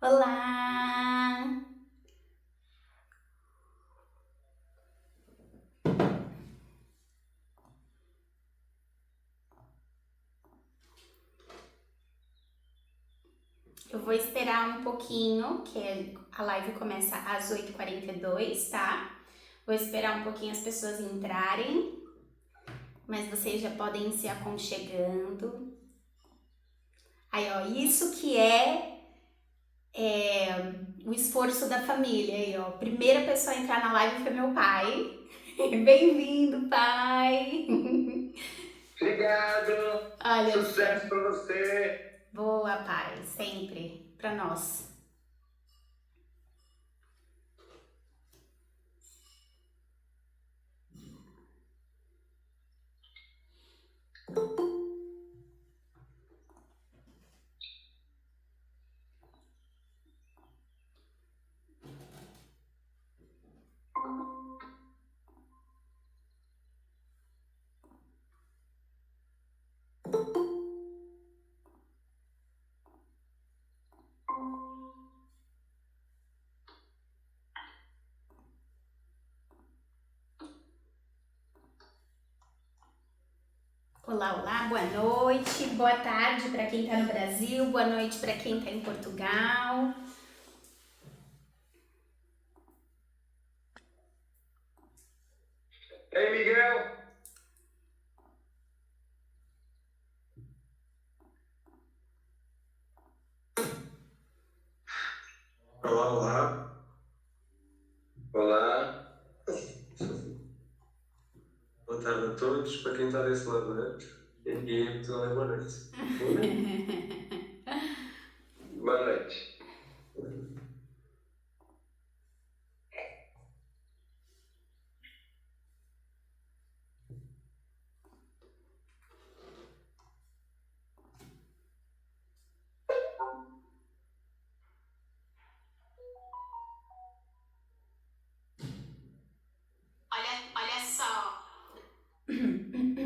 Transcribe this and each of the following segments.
Olá! Eu vou esperar um pouquinho, que a live começa às 8h42, tá? Vou esperar um pouquinho as pessoas entrarem, mas vocês já podem ir se aconchegando. Aí, ó, isso que o esforço da família. Aí, ó, primeira pessoa a entrar na live foi meu pai. Bem-vindo, pai! Obrigado! Olha Sucesso só. para você! Boa, pai, sempre, pra nós. Olá, olá, boa noite, boa tarde para quem está no Brasil, boa noite para quem está em Portugal. Ei, Miguel! Olá, olá. Olá! Boa tarde a todos. Para quem está desse lado, né? E aqui em Portugal é boa noite. Boa noite.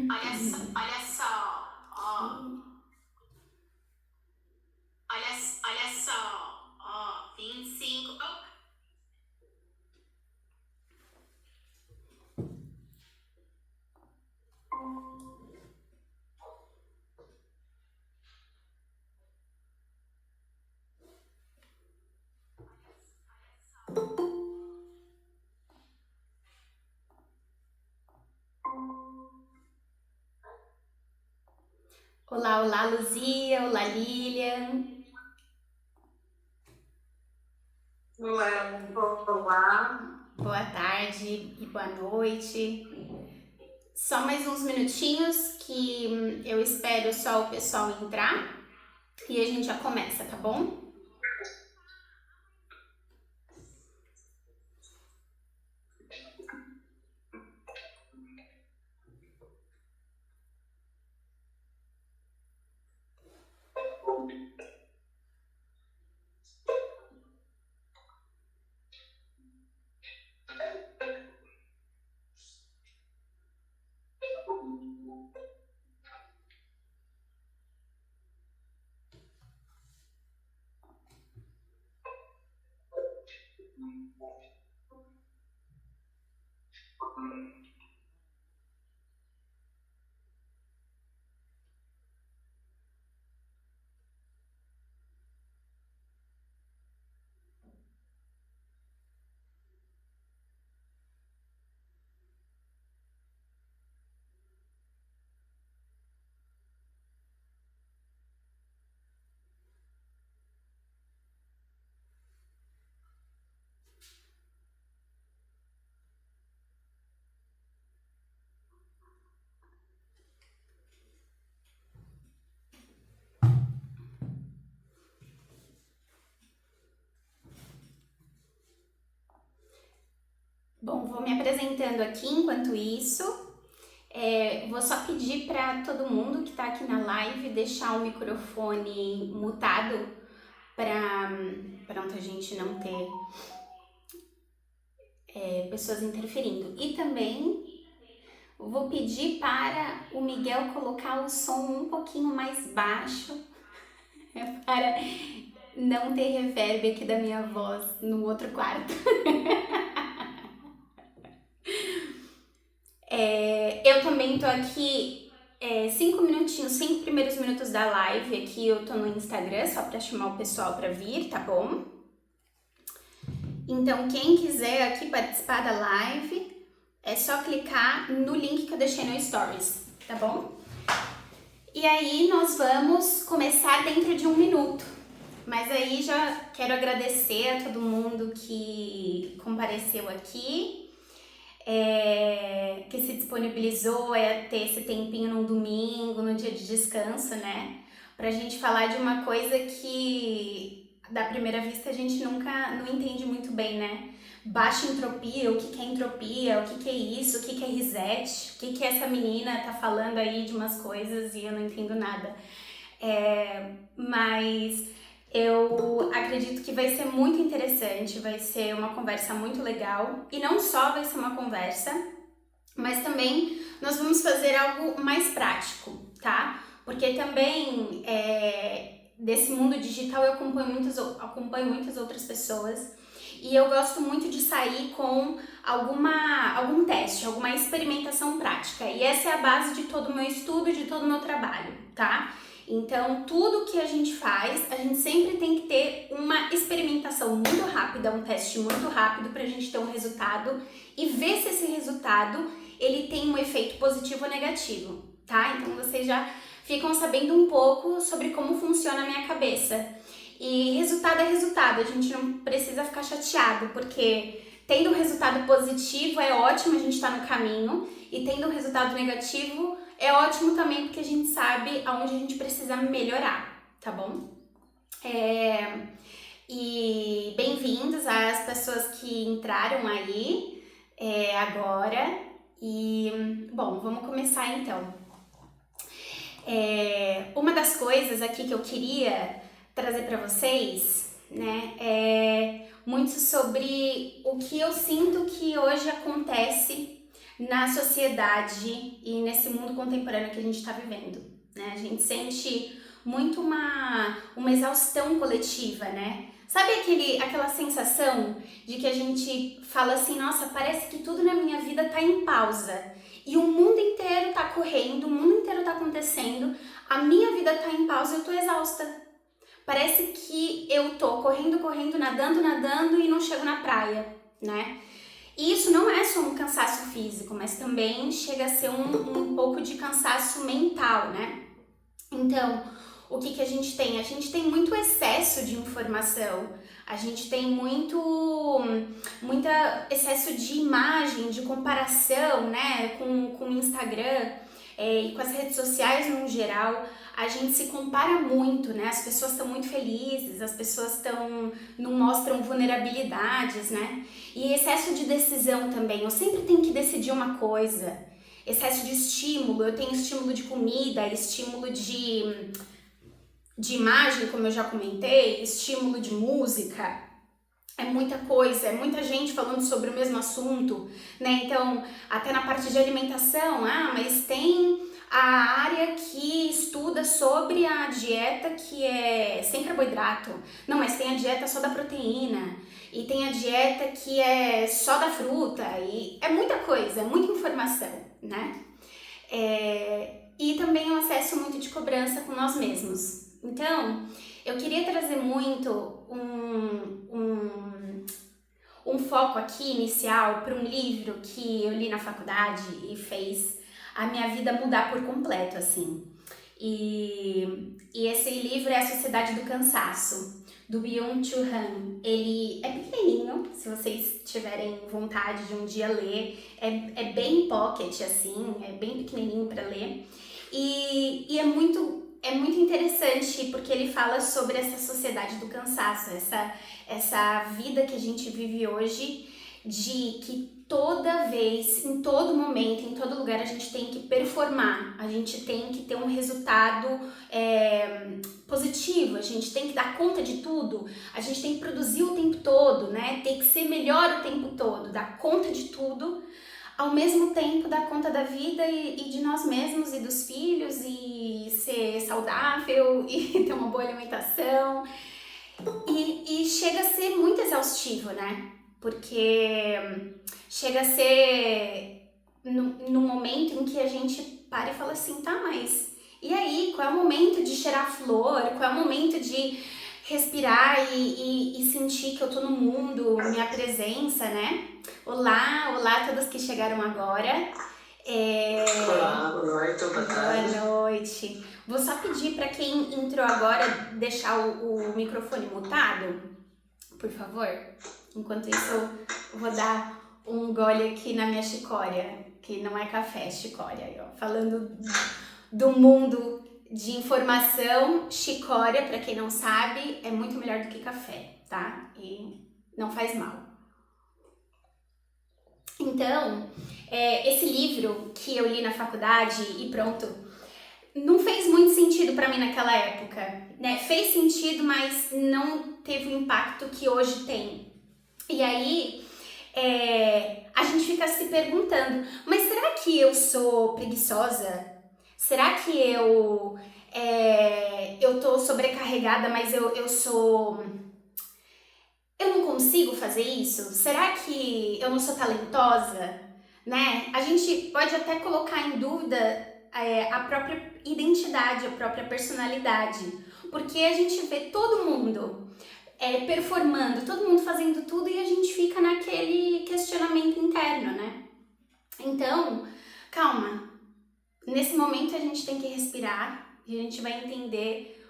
Olha só, olha só, ó, olha só, ó, 25. Olá, olá, Luzia, olá, Lilian. Olá. Boa tarde e boa noite. Só mais uns minutinhos que eu espero só o pessoal entrar e a gente já começa, tá bom? Bom, vou me apresentando aqui enquanto isso. Vou só pedir para todo mundo que está aqui na live deixar o microfone mutado para a gente não ter pessoas interferindo. E também vou pedir para o Miguel colocar o som um pouquinho mais baixo para não ter reverb aqui da minha voz no outro quarto. Eu também tô aqui 5 minutinhos, 5 primeiros minutos da live aqui, eu tô no Instagram, só pra chamar o pessoal pra vir, tá bom? Então, quem quiser aqui participar da live, é só clicar no link que eu deixei no Stories, tá bom? E aí, nós vamos começar dentro de 1 minuto. Mas aí, já quero agradecer a todo mundo que compareceu aqui, que se disponibilizou a ter esse tempinho no domingo, no dia de descanso, né? Pra gente falar de uma coisa que, da primeira vista, a gente nunca não entende muito bem, né? Baixa entropia, o que é entropia, o que é isso, o que é reset, o que essa menina tá falando aí de umas coisas e eu não entendo nada. Mas eu acredito que vai ser muito interessante, vai ser uma conversa muito legal. E não só vai ser uma conversa, mas também nós vamos fazer algo mais prático, tá? Porque também desse mundo digital eu acompanho muitas outras pessoas e eu gosto muito de sair com algum teste, alguma experimentação prática. E essa é a base de todo o meu estudo, de todo o meu trabalho, tá? Então, tudo que a gente faz, a gente sempre tem que ter uma experimentação muito rápida, um teste muito rápido pra gente ter um resultado e ver se esse resultado ele tem um efeito positivo ou negativo, tá? Então, vocês já ficam sabendo um pouco sobre como funciona a minha cabeça. E resultado é resultado, a gente não precisa ficar chateado, porque tendo um resultado positivo é ótimo, a gente tá no caminho, e tendo um resultado negativo é ótimo também, porque a gente sabe aonde a gente precisa melhorar, tá bom? E bem-vindos às pessoas que entraram aí agora. E, bom, vamos começar então. Uma das coisas aqui que eu queria trazer para vocês, né, é muito sobre o que eu sinto que hoje acontece na sociedade e nesse mundo contemporâneo que a gente está vivendo, né? A gente sente muito uma exaustão coletiva, né? Sabe aquela sensação de que a gente fala assim, nossa, parece que tudo na minha vida tá em pausa e o mundo inteiro tá correndo, o mundo inteiro tá acontecendo, a minha vida tá em pausa e eu tô exausta. Parece que eu tô correndo, nadando e não chego na praia, né? E isso não é só um cansaço físico, mas também chega a ser um pouco de cansaço mental, né? Então, o que a gente tem? A gente tem muito excesso de informação, a gente tem muito excesso de imagem, de comparação, né? Com o Instagram e com as redes sociais no geral. A gente se compara muito, né? As pessoas estão muito felizes, as pessoas não mostram vulnerabilidades, né? E excesso de decisão também. Eu sempre tenho que decidir uma coisa. Excesso de estímulo. Eu tenho estímulo de comida, estímulo de imagem, como eu já comentei, estímulo de música. É muita coisa, é muita gente falando sobre o mesmo assunto, né? Então, até na parte de alimentação, mas tem a área que estuda sobre a dieta que é sem carboidrato. Não, mas tem a dieta só da proteína. E tem a dieta que é só da fruta. E é muita coisa, é muita informação, né? E também um acesso muito de cobrança com nós mesmos. Então, eu queria trazer muito um foco aqui inicial para um livro que eu li na faculdade e fez a minha vida mudar por completo, assim. E esse livro é A Sociedade do Cansaço, do Byung-Chul Han. Ele é pequenininho, se vocês tiverem vontade de um dia ler. É bem pocket, assim, é bem pequenininho para ler. E é muito interessante porque ele fala sobre essa sociedade do cansaço, essa vida que a gente vive hoje, de que toda vez, em todo momento, em todo lugar, a gente tem que performar, a gente tem que ter um resultado positivo, a gente tem que dar conta de tudo, a gente tem que produzir o tempo todo, né? Tem que ser melhor o tempo todo, dar conta de tudo, ao mesmo tempo dar conta da vida e de nós mesmos e dos filhos e ser saudável e ter uma boa alimentação. E chega a ser muito exaustivo, né? Porque chega a ser no momento em que a gente para e fala assim, tá, mas e aí? Qual é o momento de cheirar flor? Qual é o momento de respirar e sentir que eu tô no mundo, minha presença, né? Olá, olá a todos que chegaram agora. Olá, boa noite, boa tarde. Boa noite. Vou só pedir para quem entrou agora deixar o microfone mutado, por favor. Enquanto isso, eu vou dar um gole aqui na minha chicória, que não é café, é chicória. Aí, ó. Falando do mundo de informação, chicória, para quem não sabe, é muito melhor do que café, tá? E não faz mal. Então, esse livro que eu li na faculdade e pronto, não fez muito sentido para mim naquela época, né? Fez sentido, mas não teve o impacto que hoje tem. E aí, a gente fica se perguntando, mas será que eu sou preguiçosa? Será que eu tô sobrecarregada, mas eu não consigo fazer isso? Será que eu não sou talentosa? Né? A gente pode até colocar em dúvida a própria identidade, a própria personalidade, porque a gente vê todo mundo performando, todo mundo fazendo tudo e a gente fica naquele questionamento interno, né? Então, calma. Nesse momento a gente tem que respirar e a gente vai entender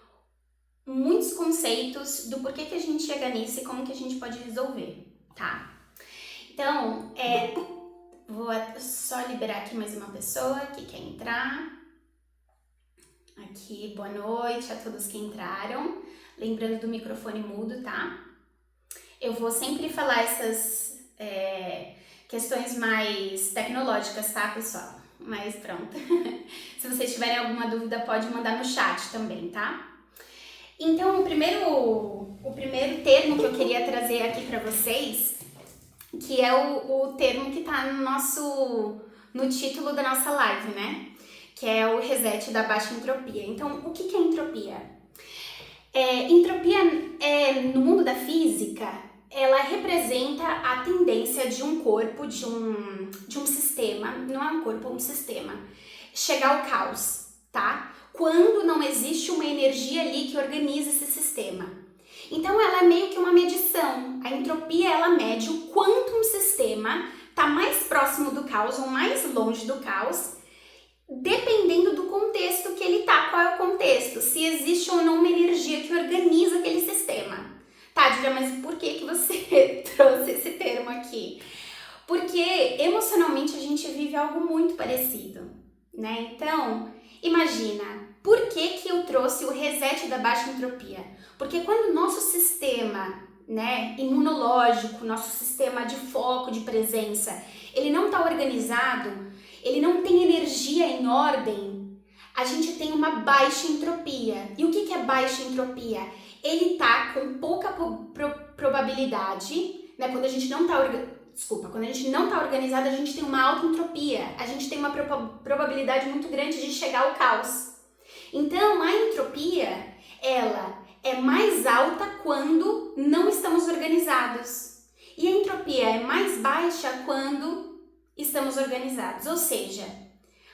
muitos conceitos do porquê que a gente chega nisso e como que a gente pode resolver, tá? Então, vou só liberar aqui mais uma pessoa que quer entrar. Aqui, boa noite a todos que entraram. Lembrando do microfone mudo, tá? Eu vou sempre falar essas questões mais tecnológicas, tá, pessoal? Mas pronto. Se vocês tiverem alguma dúvida, pode mandar no chat também, tá? Então, o primeiro termo que eu queria trazer aqui para vocês, que é o termo que tá no título da nossa live, né? Que é o reset da baixa entropia. Então, o que é entropia? Entropia, no mundo da física, ela representa a tendência de um corpo, de um sistema, não é um corpo, é um sistema, chegar ao caos, tá? Quando não existe uma energia ali que organiza esse sistema. Então, ela é meio que uma medição. A entropia, ela mede o quanto um sistema está mais próximo do caos ou mais longe do caos, dependendo do contexto que ele tá. Qual é o contexto? Se existe ou não uma energia que organiza aquele sistema. Tá, Julia, mas por que você trouxe esse termo aqui? Porque emocionalmente a gente vive algo muito parecido, né? Então, imagina, por que eu trouxe o reset da baixa entropia? Porque quando o nosso sistema, né, imunológico, nosso sistema de foco, de presença, ele não tá organizado, ele não tem energia em ordem, a gente tem uma baixa entropia. E o que é baixa entropia? Ele tá com pouca probabilidade, né? Quando a gente não tá organizado, a gente tem uma alta entropia. A gente tem uma probabilidade muito grande de chegar ao caos. Então, a entropia, ela é mais alta quando não estamos organizados. E a entropia é mais baixa quando estamos organizados. Ou seja,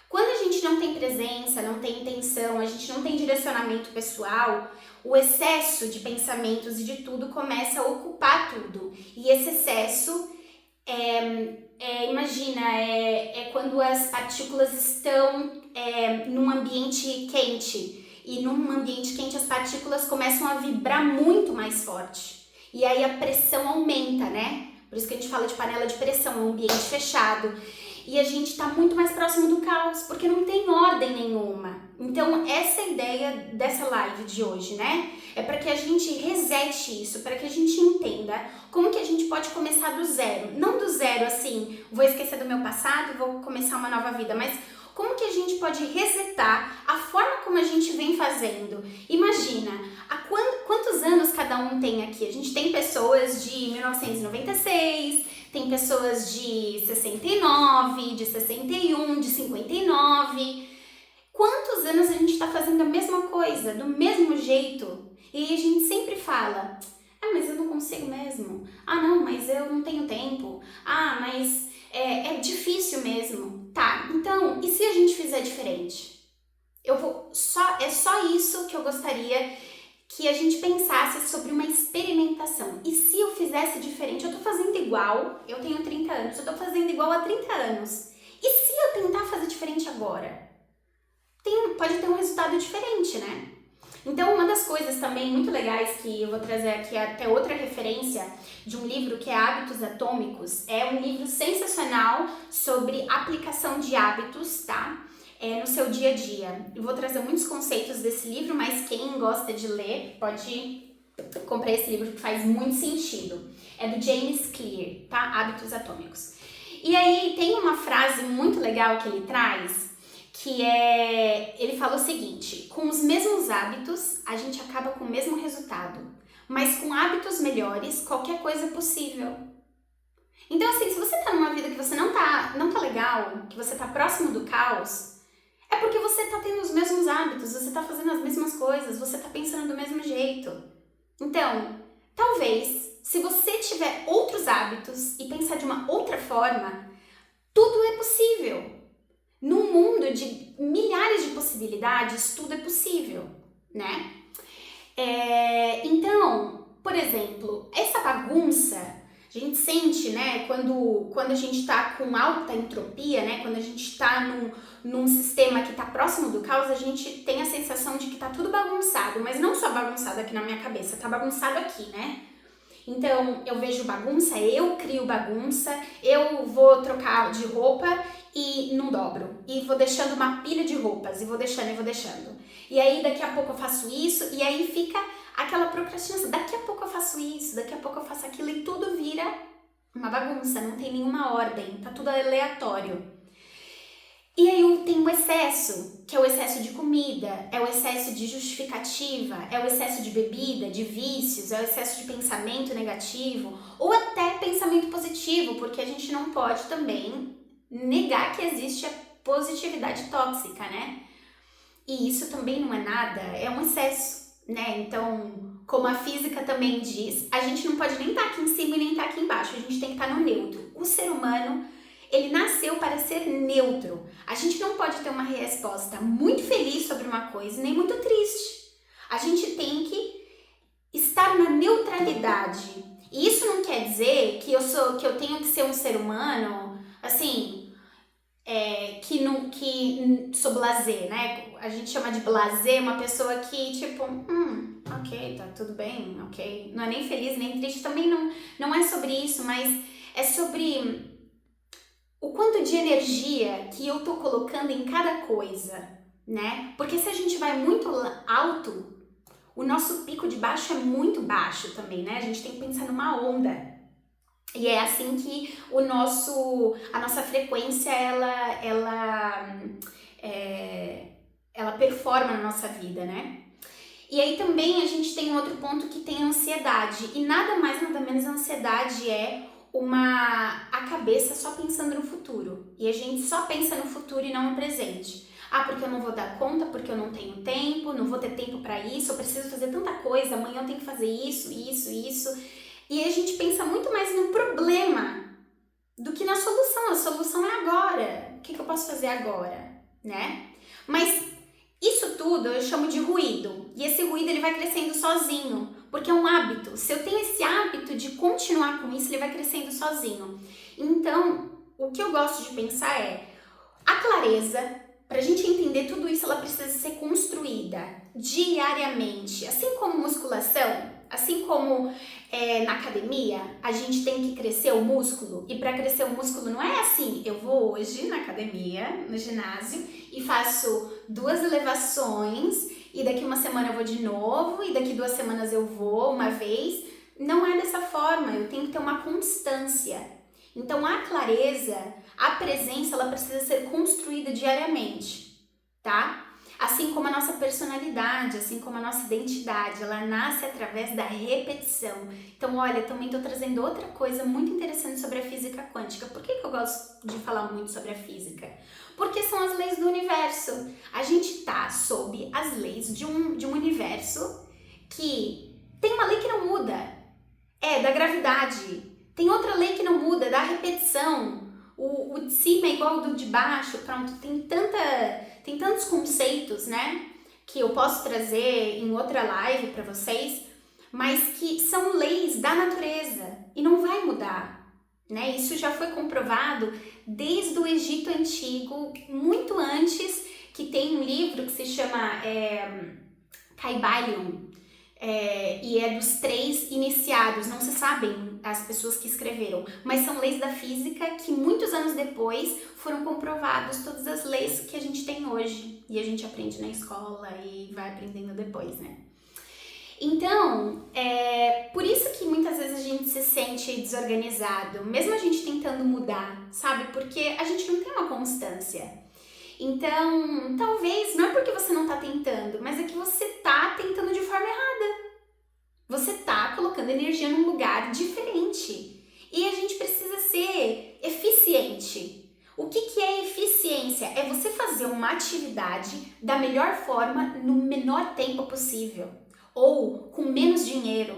quando a gente não tem presença, não tem intenção, a gente não tem direcionamento pessoal, o excesso de pensamentos e de tudo começa a ocupar tudo. E esse excesso é quando as partículas estão num ambiente quente. E num ambiente quente as partículas começam a vibrar muito mais forte. E aí a pressão aumenta, né? Por isso que a gente fala de panela de pressão, é um ambiente fechado. E a gente está muito mais próximo do caos, porque não tem ordem nenhuma. Então, essa é a ideia dessa live de hoje, né? É para que a gente resete isso, para que a gente entenda como que a gente pode começar do zero. Não do zero, assim, vou esquecer do meu passado e vou começar uma nova vida, mas como que a gente pode resetar a forma como a gente vem fazendo. Imagina, há quantos anos cada um tem aqui? A gente tem pessoas de 1996... Tem pessoas de 69, de 61, de 59. Quantos anos a gente está fazendo a mesma coisa, do mesmo jeito? E a gente sempre fala, mas eu não consigo mesmo. Não, mas eu não tenho tempo. Mas é difícil mesmo. Tá, então, e se a gente fizer diferente? É só isso que eu gostaria que a gente pensasse sobre uma experimentação. E se eu fizesse diferente? Eu tô fazendo igual, eu tenho 30 anos, eu tô fazendo igual há 30 anos. E se eu tentar fazer diferente agora? Pode ter um resultado diferente, né? Então, uma das coisas também muito legais que eu vou trazer aqui até outra referência de um livro que é Hábitos Atômicos, é um livro sensacional sobre aplicação de hábitos, tá? No seu dia a dia. Eu vou trazer muitos conceitos desse livro, mas quem gosta de ler pode comprar esse livro que faz muito sentido. É do James Clear, tá? Hábitos Atômicos. E aí tem uma frase muito legal que ele traz, ele fala o seguinte: com os mesmos hábitos, a gente acaba com o mesmo resultado, mas com hábitos melhores, qualquer coisa é possível. Então, assim, se você tá numa vida que você não tá legal, que você tá próximo do caos, é porque você tá tendo os mesmos hábitos, você tá fazendo as mesmas coisas, você tá pensando do mesmo jeito. Então, talvez, se você tiver outros hábitos e pensar de uma outra forma, tudo é possível. Num mundo de milhares de possibilidades, tudo é possível, né? Então, por exemplo, essa bagunça, a gente sente, né, quando a gente tá com alta entropia, né, quando a gente tá num sistema que tá próximo do caos, a gente tem a sensação de que tá tudo bagunçado, mas não só bagunçado aqui na minha cabeça, tá bagunçado aqui, né? Então, eu vejo bagunça, eu crio bagunça, eu vou trocar de roupa e não dobro. E vou deixando uma pilha de roupas, e vou deixando. E aí, daqui a pouco eu faço isso, e aí fica aquela procrastinação. Daqui a pouco eu faço isso, daqui a pouco eu faço aquilo, e tudo vira uma bagunça, não tem nenhuma ordem, tá tudo aleatório. E aí tem o excesso, que é o excesso de comida, é o excesso de justificativa, é o excesso de bebida, de vícios, é o excesso de pensamento negativo, ou até pensamento positivo, porque a gente não pode também negar que existe a positividade tóxica, né? E isso também não é nada, é um excesso, né? Então, como a física também diz, a gente não pode nem estar aqui em cima e nem estar aqui embaixo, a gente tem que estar no neutro. O ser humano, ele nasceu para ser neutro. A gente não pode ter uma resposta muito feliz sobre uma coisa, nem muito triste. A gente tem que estar na neutralidade. E isso não quer dizer que eu tenho que ser um ser humano, assim, que sou blasé, né? A gente chama de blasé uma pessoa que, tipo, ok, tá tudo bem, ok. Não é nem feliz, nem triste. Também não é sobre isso, mas é sobre o quanto de energia que eu tô colocando em cada coisa, né? Porque se a gente vai muito alto, o nosso pico de baixo é muito baixo também, né? A gente tem que pensar numa onda. E é assim que a nossa frequência, ela performa na nossa vida, né? E aí também a gente tem um outro ponto que tem a ansiedade. E nada mais, nada menos a ansiedade é a cabeça só pensando no futuro. E a gente só pensa no futuro e não no presente. Porque eu não vou dar conta, porque eu não tenho tempo, não vou ter tempo para isso, eu preciso fazer tanta coisa, amanhã eu tenho que fazer isso. E a gente pensa muito mais no problema do que na solução. A solução é agora. O que eu posso fazer agora, né? Mas isso tudo eu chamo de ruído. E esse ruído ele vai crescendo sozinho, porque é um hábito. Se eu tenho esse hábito de continuar com isso, ele vai crescendo sozinho. Então, o que eu gosto de pensar é a clareza. Para a gente entender tudo isso, ela precisa ser construída diariamente. Assim como musculação, assim como na academia, a gente tem que crescer o músculo. E para crescer o músculo não é assim, eu vou hoje na academia, no ginásio, e faço 2 elevações, e daqui uma semana eu vou de novo, e daqui 2 semanas eu vou uma vez. Não é dessa forma, eu tenho que ter uma constância. Então a clareza, a presença, ela precisa ser construída diariamente, tá? Assim como a nossa personalidade, assim como a nossa identidade, ela nasce através da repetição. Então, olha, também estou trazendo outra coisa muito interessante sobre a física quântica. Por que eu gosto de falar muito sobre a física? Porque são as leis do universo. A gente está sob as leis de um universo que tem uma lei que não muda, da gravidade. Tem outra lei que não muda, da repetição. O de cima é igual ao do de baixo, pronto. Tem tantos conceitos, né, que eu posso trazer em outra live para vocês, mas que são leis da natureza e não vai mudar, né? Isso já foi comprovado desde o Egito Antigo, muito antes, que tem um livro que se chama Kybalion, e é dos 3 iniciados, não se sabem as pessoas que escreveram, mas são leis da física que muitos anos depois foram comprovados todas as leis que a gente tem hoje e a gente aprende na escola e vai aprendendo depois, né? Então, por isso que muitas vezes a gente se sente desorganizado, mesmo a gente tentando mudar, sabe? Porque a gente não tem uma constância. Então, talvez, não é porque você não tá tentando, mas é que você tá tentando de forma errada. Você tá colocando energia num lugar diferente. E a gente precisa ser eficiente. O que é eficiência? É você fazer uma atividade da melhor forma no menor tempo possível. Ou com menos dinheiro.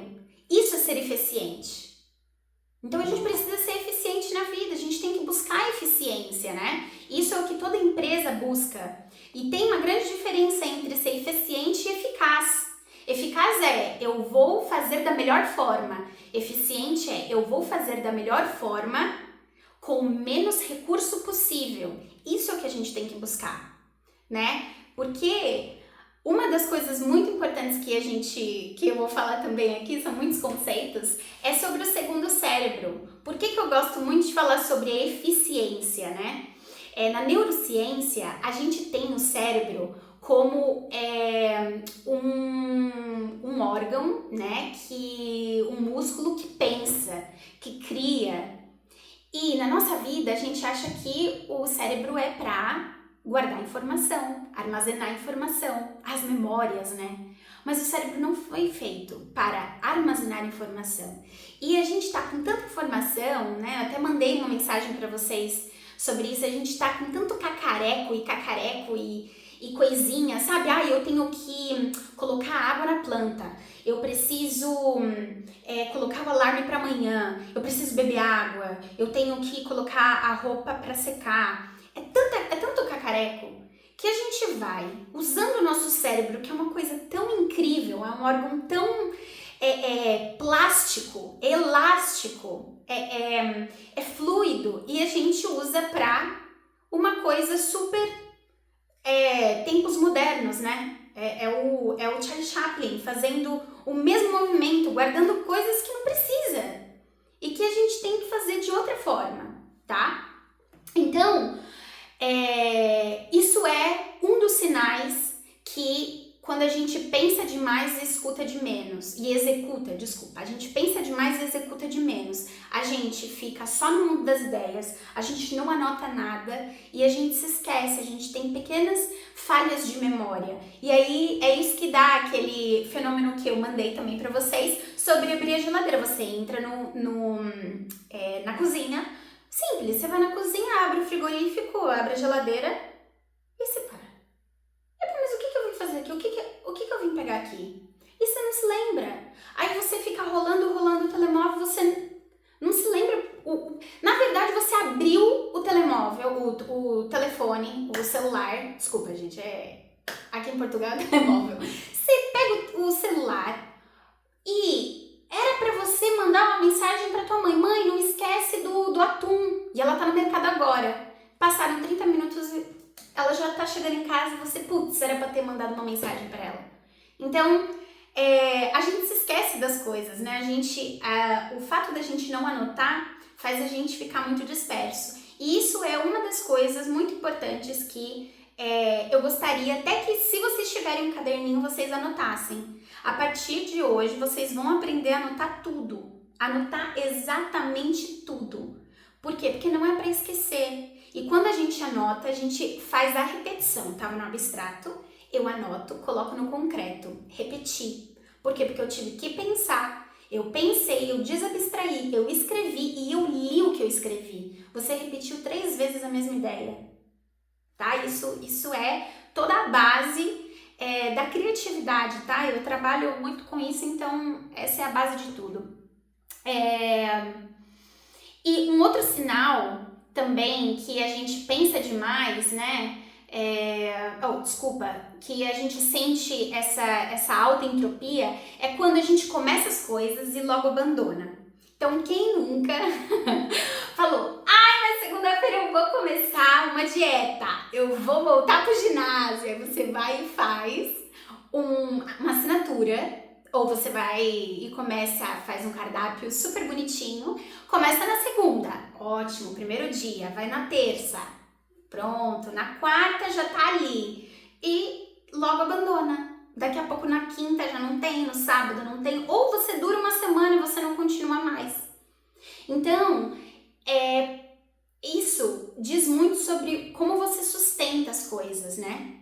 Isso é ser eficiente. Então a gente precisa ser eficiente na vida, a gente tem que buscar eficiência, né? Isso é o que toda empresa busca. E tem uma grande diferença entre ser eficiente e eficaz. Eficaz é eu vou fazer da melhor forma. Eficiente é eu vou fazer da melhor forma com o menos recurso possível. Isso é o que a gente tem que buscar, né? Porque uma das coisas muito importantes que eu vou falar também aqui, são muitos conceitos, é sobre o segundo cérebro. Por que eu gosto muito de falar sobre a eficiência, né? Na neurociência, a gente tem o cérebro como um órgão, né? Um músculo que pensa, que cria. E na nossa vida, a gente acha que o cérebro é para guardar informação, armazenar informação, as memórias, né? Mas o cérebro não foi feito para armazenar informação. E a gente tá com tanta informação, né? Eu até mandei uma mensagem para vocês sobre isso. A gente tá com tanto cacareco e coisinha, sabe? Eu tenho que colocar água na planta. Eu preciso colocar o alarme para amanhã. Eu preciso beber água. Eu tenho que colocar a roupa para secar. É tanto cacareco que a gente vai usando o nosso cérebro, que é uma coisa tão incrível, é um órgão tão plástico, elástico, é fluido, e a gente usa pra uma coisa super tempos modernos, né? É o Charlie Chaplin fazendo o mesmo movimento, guardando coisas que não precisa e que a gente tem que fazer de outra forma, tá? Então, isso é um dos sinais que quando a gente pensa demais e escuta de menos, a gente pensa demais e executa de menos, a gente fica só no mundo das ideias, a gente não anota nada e a gente se esquece, a gente tem pequenas falhas de memória. E aí é isso que dá aquele fenômeno que eu mandei também pra vocês sobre abrir a geladeira. Você entra na cozinha, simples, você vai na cozinha, abre o frigorífico, abre a geladeira e você para. Mas o que eu vim fazer aqui? O que eu vim pegar aqui? E você não se lembra. Aí você fica rolando o telemóvel, você não se lembra. Na verdade, você abriu o telemóvel, o telefone, o celular. Desculpa, gente, aqui em Portugal é telemóvel. Você pega o celular e era pra você mandar uma mensagem pra tua mãe. Mãe, não esquece do atum. E ela tá no mercado agora. Passaram 30 minutos e ela já tá chegando em casa e você, era pra ter mandado uma mensagem pra ela. Então, a gente se esquece das coisas, né? O fato da gente não anotar faz a gente ficar muito disperso. E isso é uma das coisas muito importantes que eu gostaria até que, se vocês tiverem um caderninho, vocês anotassem. A partir de hoje, vocês vão aprender a anotar tudo. Anotar exatamente tudo. Por quê? Porque não é para esquecer. E quando a gente anota, a gente faz a repetição. Tava no abstrato, eu anoto, coloco no concreto. Repetir. Por quê? Porque eu tive que pensar. Eu pensei, eu desabstraí, eu escrevi e eu li o que eu escrevi. Você repetiu 3 vezes a mesma ideia. Tá? Isso é toda a base da criatividade, tá? Eu trabalho muito com isso, então essa é a base de tudo. E um outro sinal também que a gente pensa demais, né? Que a gente sente essa alta entropia é quando a gente começa as coisas e logo abandona. Então, quem nunca falou, mas segunda-feira eu vou começar uma dieta, eu vou voltar pro ginásio, aí você vai e faz uma assinatura, ou você vai e faz um cardápio super bonitinho, começa na segunda, ótimo, primeiro dia, vai na terça, pronto, na quarta já tá ali, e logo abandona. Daqui a pouco na quinta já não tem, no sábado não tem, ou você dura uma semana e você não continua mais. Então, isso diz muito sobre como você sustenta as coisas, né?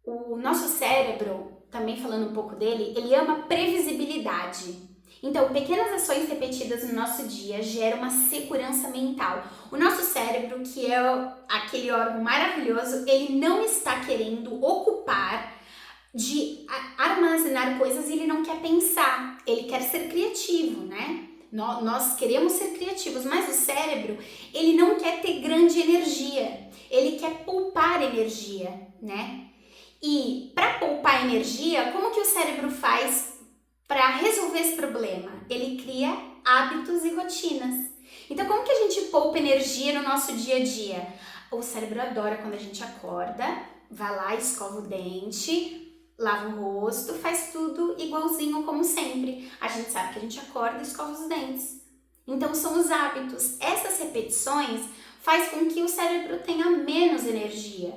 O nosso cérebro, também falando um pouco dele, ele ama previsibilidade. Então, pequenas ações repetidas no nosso dia geram uma segurança mental. O nosso cérebro, que é aquele órgão maravilhoso, ele não está querendo ocupar de armazenar coisas e ele não quer pensar, ele quer ser criativo, né? Nós queremos ser criativos, mas o cérebro, ele não quer ter grande energia, ele quer poupar energia, né? E para poupar energia, como que o cérebro faz para resolver esse problema? Ele cria hábitos e rotinas. Então, como que a gente poupa energia no nosso dia a dia? O cérebro adora quando a gente acorda, vai lá, escova o dente, lava o rosto, faz tudo igualzinho como sempre. A gente sabe que a gente acorda e escova os dentes. Então são os hábitos. Essas repetições faz com que o cérebro tenha menos energia,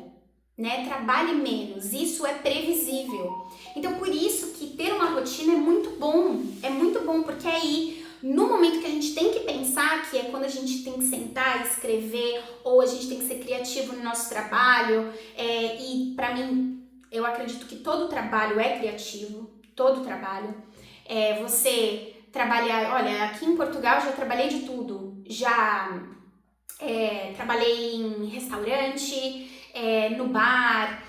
né? Trabalhe menos. Isso é previsível. Então por isso que ter uma rotina é muito bom. É muito bom porque aí, no momento que a gente tem que pensar, que é quando a gente tem que sentar e escrever, ou a gente tem que ser criativo no nosso trabalho, e para mim, eu acredito que todo trabalho é criativo, todo trabalho. Você trabalhar, olha, aqui em Portugal eu já trabalhei de tudo. Já trabalhei em restaurante, no bar,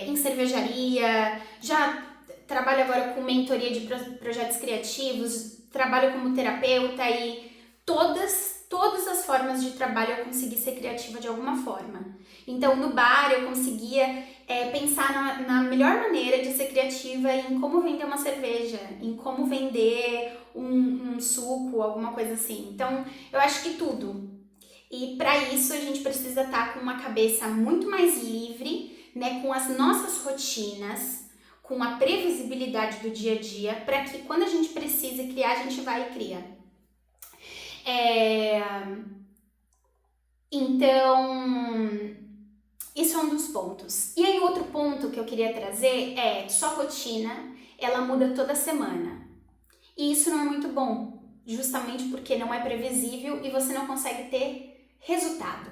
em cervejaria, já trabalho agora com mentoria de projetos criativos, trabalho como terapeuta e todas as formas de trabalho eu consegui ser criativa de alguma forma. Então, no bar eu conseguia pensar na melhor maneira de ser criativa em como vender uma cerveja, em como vender um suco, alguma coisa assim. Então, eu acho que tudo. E para isso a gente precisa estar com uma cabeça muito mais livre, né, com as nossas rotinas, com a previsibilidade do dia a dia, para que quando a gente precise criar, a gente vai e cria. Então, isso é um dos pontos. E aí outro ponto que eu queria trazer é sua rotina, ela muda toda semana. E isso não é muito bom, justamente porque não é previsível e você não consegue ter resultado.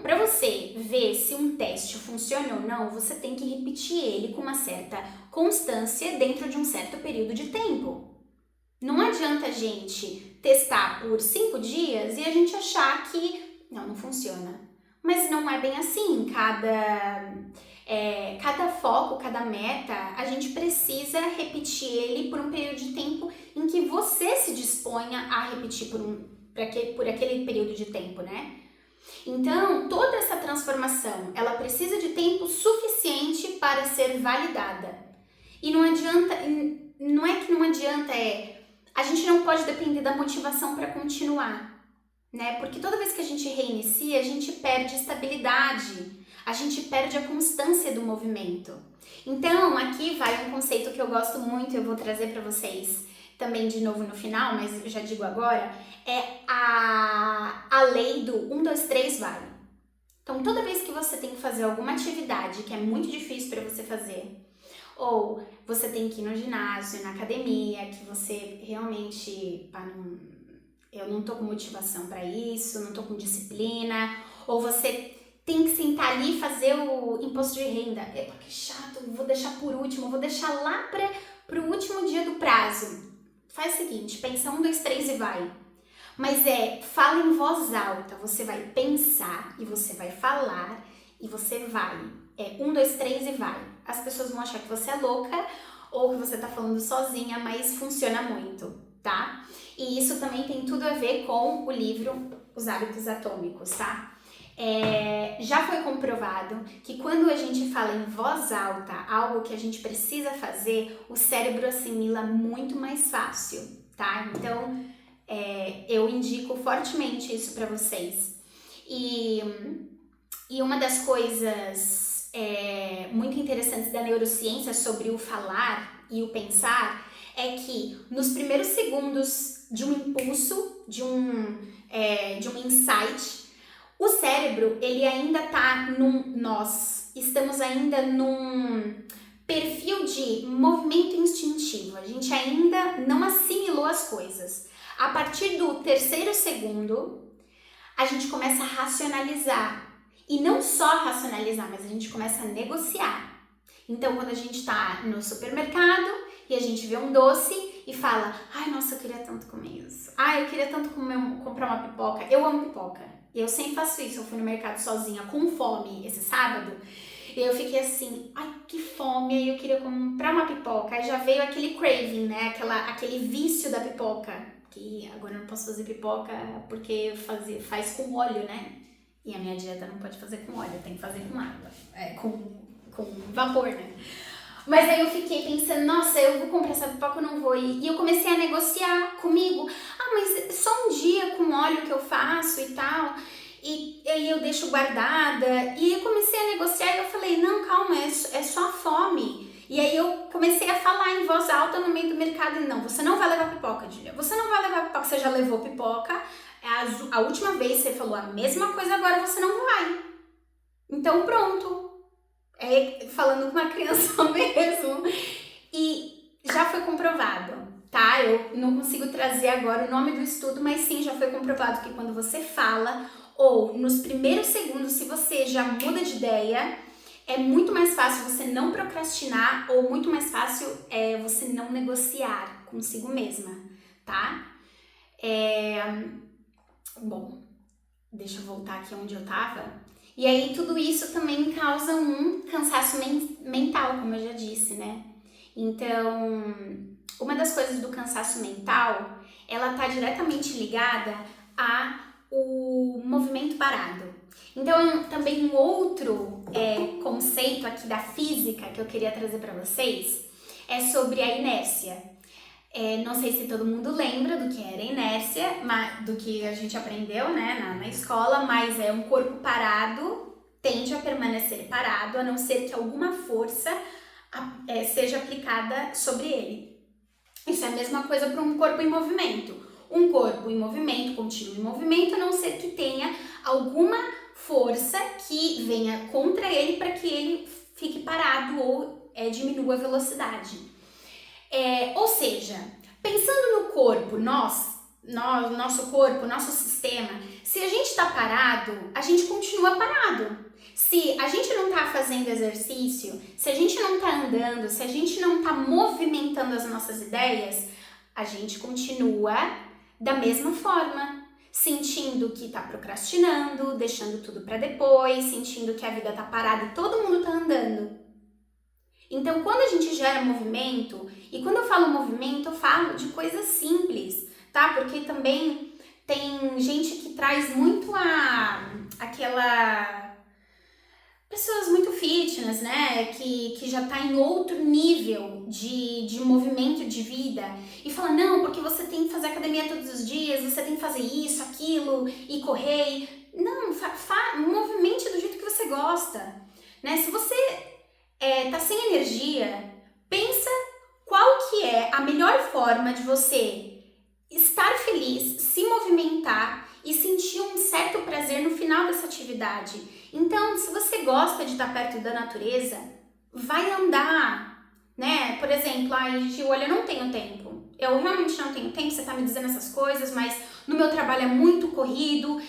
Para você ver se um teste funciona ou não, você tem que repetir ele com uma certa constância dentro de um certo período de tempo. Não adianta a gente testar por 5 dias e a gente achar que não funciona. Mas não é bem assim. Cada foco, cada meta, a gente precisa repetir ele por um período de tempo em que você se disponha a repetir por aquele período de tempo, né? Então, toda essa transformação, ela precisa de tempo suficiente para ser validada. E não adianta, não é que não adianta, a gente não pode depender da motivação para continuar, né? Porque toda vez que a gente reinicia, a gente perde estabilidade, a gente perde a constância do movimento. Então, aqui vai um conceito que eu gosto muito, eu vou trazer para vocês também de novo no final, mas eu já digo agora, é a lei do 1, 2, 3, vai. Então, toda vez que você tem que fazer alguma atividade que é muito difícil para você fazer, ou você tem que ir no ginásio, na academia, que você realmente, eu não tô com motivação para isso, não tô com disciplina, ou você tem que sentar ali e fazer o imposto de renda. Que chato, vou deixar por último, vou deixar lá pro último dia do prazo. Faz o seguinte, pensa 1, 2, 3 e vai. Mas fala em voz alta, você vai pensar e você vai falar e você vai. É 1, 2, 3 e vai. As pessoas vão achar que você é louca ou que você tá falando sozinha, mas funciona muito, tá? E isso também tem tudo a ver com o livro Os Hábitos Atômicos, tá? Já foi comprovado que quando a gente fala em voz alta algo que a gente precisa fazer, o cérebro assimila muito mais fácil, tá? Então, eu indico fortemente isso para vocês. E uma das coisas muito interessantes da neurociência sobre o falar e o pensar é que nos primeiros segundos de um impulso, de um insight, o cérebro, ele ainda tá nós estamos ainda num perfil de movimento instintivo, a gente ainda não assimilou as coisas. A partir do 3º segundo, a gente começa a racionalizar. E não só racionalizar, mas a gente começa a negociar. Então, quando a gente tá no supermercado e a gente vê um doce e fala, ai, nossa, eu queria tanto comer isso. Ai, eu queria tanto comprar uma pipoca. Eu amo pipoca. Eu sempre faço isso. Eu fui no mercado sozinha com fome esse sábado. E eu fiquei assim, ai, que fome. Aí eu queria comprar uma pipoca. Aí já veio aquele craving, né? Aquele vício da pipoca. Que agora eu não posso fazer pipoca porque faz com óleo, né? E a minha dieta não pode fazer com óleo, tem que fazer com água, com vapor, né? Mas aí eu fiquei pensando, nossa, eu vou comprar essa pipoca, eu não vou ir. E eu comecei a negociar comigo. Ah, mas só um dia com óleo que eu faço e tal. E aí eu deixo guardada. E eu comecei a negociar e eu falei, não, calma, é só a fome. E aí eu comecei a falar em voz alta no meio do mercado. E não, você não vai levar pipoca, Julia. Você não vai levar pipoca, você já levou pipoca. A última vez você falou a mesma coisa, agora você não vai. Então pronto. Falando com uma criança mesmo. E já foi comprovado, tá? Eu não consigo trazer agora o nome do estudo, mas sim, já foi comprovado que quando você fala, ou nos primeiros segundos, se você já muda de ideia, é muito mais fácil você não procrastinar, ou muito mais fácil você não negociar consigo mesma, tá? Bom, deixa eu voltar aqui onde eu tava. E aí tudo isso também causa um cansaço mental, como eu já disse, né? Então, uma das coisas do cansaço mental, ela tá diretamente ligada ao movimento parado. Então, também um outro conceito aqui da física que eu queria trazer para vocês é sobre a inércia. Não sei se todo mundo lembra do que era inércia, do que a gente aprendeu, né, na escola, mas um corpo parado tende a permanecer parado, a não ser que alguma força seja aplicada sobre ele. Isso é a mesma coisa para um corpo em movimento. Um corpo em movimento, continua em movimento, a não ser que tenha alguma força que venha contra ele para que ele fique parado ou diminua a velocidade. Ou seja, pensando no corpo, nosso corpo, nosso sistema, se a gente está parado, a gente continua parado. Se a gente não está fazendo exercício, se a gente não está andando, se a gente não está movimentando as nossas ideias, a gente continua da mesma forma, sentindo que está procrastinando, deixando tudo para depois, sentindo que a vida está parada e todo mundo está andando. Então, quando a gente gera movimento, e quando eu falo movimento, eu falo de coisas simples, tá? Porque também tem gente que traz muito pessoas muito fitness, né? Que já tá em outro nível de movimento de vida e fala, não, porque você tem que fazer academia todos os dias, você tem que fazer isso, aquilo, e correr. Não, movimente do jeito que você gosta, né? Se você tá sem energia, pensa qual que é a melhor forma de você estar feliz, se movimentar e sentir um certo prazer no final dessa atividade. Então, se você gosta de estar perto da natureza, vai andar, né? Por exemplo, olha, eu não tenho tempo. Eu realmente não tenho tempo, você tá me dizendo essas coisas, mas no meu trabalho é muito corrido.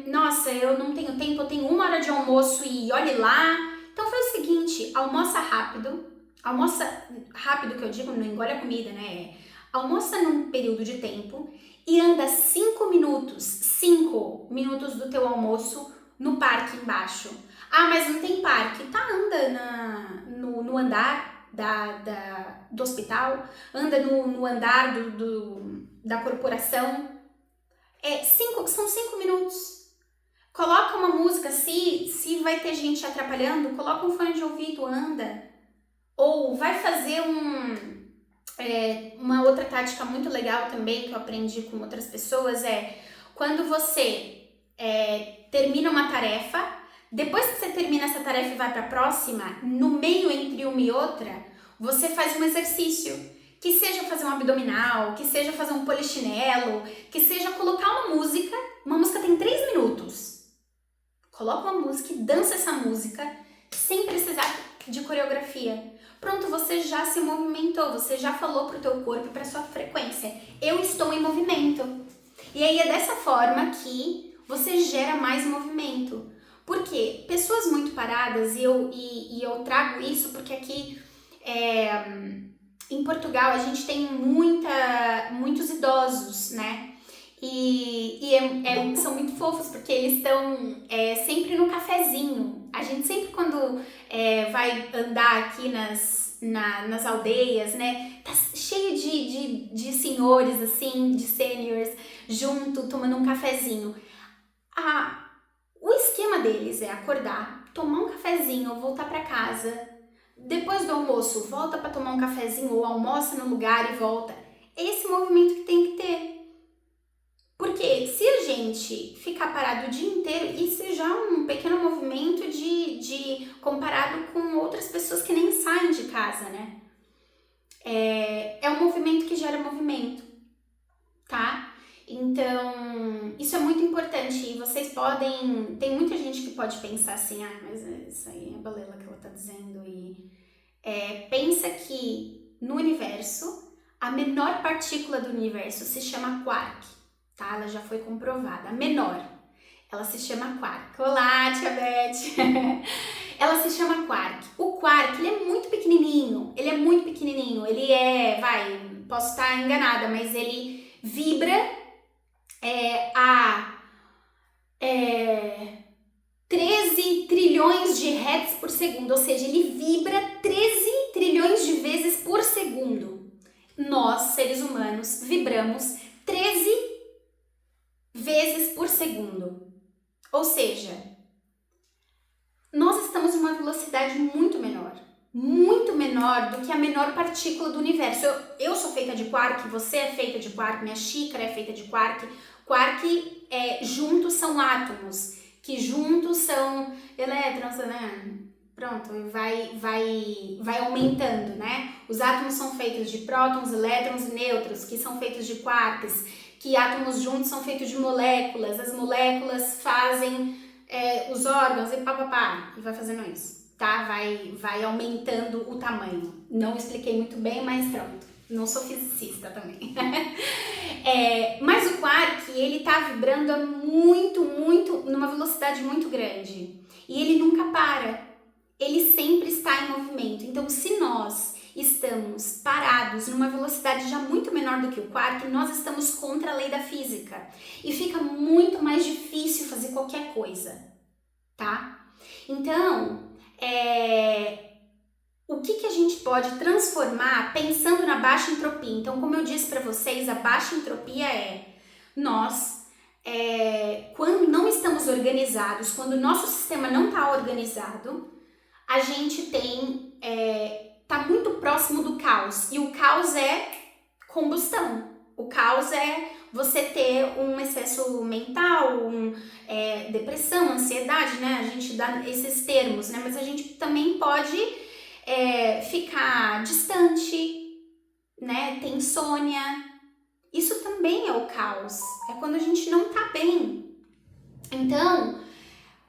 Nossa, eu não tenho tempo, eu tenho 1 hora de almoço e olhe lá. Então faz o seguinte, almoça rápido que eu digo, não engole a comida, né? Almoça num período de tempo e anda 5 minutos do teu almoço no parque embaixo. Ah, mas não tem parque. Tá, anda no andar do hospital, anda no andar da corporação. São 5 minutos. Coloca uma música, se vai ter gente atrapalhando, coloca um fone de ouvido, anda. Ou vai fazer uma outra tática muito legal também, que eu aprendi com outras pessoas, quando você termina uma tarefa, depois que você termina essa tarefa e vai para a próxima, no meio entre uma e outra, você faz um exercício. Que seja fazer um abdominal, que seja fazer um polichinelo, que seja colocar uma música tem 3 minutos. Coloca uma música e dança essa música sem precisar de coreografia. Pronto, você já se movimentou, você já falou pro teu corpo e pra sua frequência. Eu estou em movimento. E aí é dessa forma que você gera mais movimento. Por quê? Pessoas muito paradas, e eu trago isso porque aqui em Portugal a gente tem muitos idosos, né? São muito fofos porque eles estão sempre no cafezinho. A gente sempre quando vai andar aqui nas aldeias, né? Tá cheio de senhores, assim, de seniors, junto, tomando um cafezinho. O esquema deles é acordar, tomar um cafezinho, voltar para casa. Depois do almoço, volta para tomar um cafezinho ou almoça no lugar e volta. É esse movimento que tem que ter. Porque se a gente ficar parado o dia inteiro, isso já é um pequeno movimento comparado com outras pessoas que nem saem de casa, né? É um movimento que gera movimento, tá? Então, isso é muito importante e vocês podem... Tem muita gente que pode pensar assim, mas isso aí é balela que ela tá dizendo. Pensa que no universo, a menor partícula do universo se chama quark, tá? Ela já foi comprovada, a menor. Ela se chama quark. Olá, tia Beth! Ela se chama quark. O quark, ele é muito pequenininho, posso estar enganada, mas ele vibra a 13 trilhões de hertz por segundo, ou seja, ele vibra 13 trilhões de vezes por segundo. Nós, seres humanos, vibramos 13 vezes por segundo. Ou seja, nós estamos em uma velocidade muito menor do que a menor partícula do universo. Eu sou feita de quark, você é feita de quark, minha xícara é feita de quark. Quark juntos são átomos, que juntos são elétrons, né? Pronto, vai aumentando, né? Os átomos são feitos de prótons, elétrons e nêutrons, que são feitos de quarks, que átomos juntos são feitos de moléculas, as moléculas fazem os órgãos e papapá, e vai fazendo isso, tá? Vai aumentando o tamanho. Não expliquei muito bem, mas pronto, não sou fisicista também. Mas o quark, ele tá vibrando numa velocidade muito grande, e ele nunca para, ele sempre está em movimento. Então, se nós estamos parados numa velocidade já muito menor do que o quark, nós estamos contra a lei da física e fica muito mais difícil fazer qualquer coisa, tá? Então, o que a gente pode transformar pensando na baixa entropia? Então, como eu disse para vocês, a baixa entropia nós, quando não estamos organizados, quando o nosso sistema não está organizado, a gente tá muito próximo do caos, e o caos é combustão. O caos é você ter um excesso mental, depressão, ansiedade, né? A gente dá esses termos, né? Mas a gente também pode ficar distante, né? Ter insônia. Isso também é o caos. É quando a gente não tá bem. Então,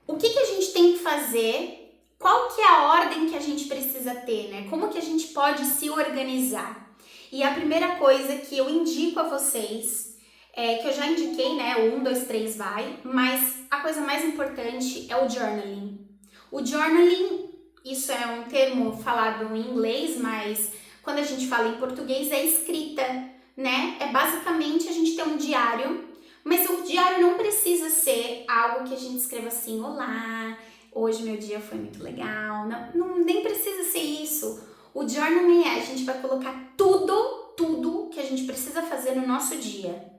o que a gente tem que fazer? Qual que é a ordem que a gente precisa ter, né? Como que a gente pode se organizar? E a primeira coisa que eu indico a vocês, que eu já indiquei, né? O 1, 2, 3 vai, mas a coisa mais importante é o journaling. O journaling, isso é um termo falado em inglês, mas quando a gente fala em português é escrita, né? É basicamente a gente ter um diário, mas o diário não precisa ser algo que a gente escreva assim, olá, hoje meu dia foi muito legal. Nem precisa ser isso. O journaling a gente vai colocar tudo que a gente precisa fazer no nosso dia.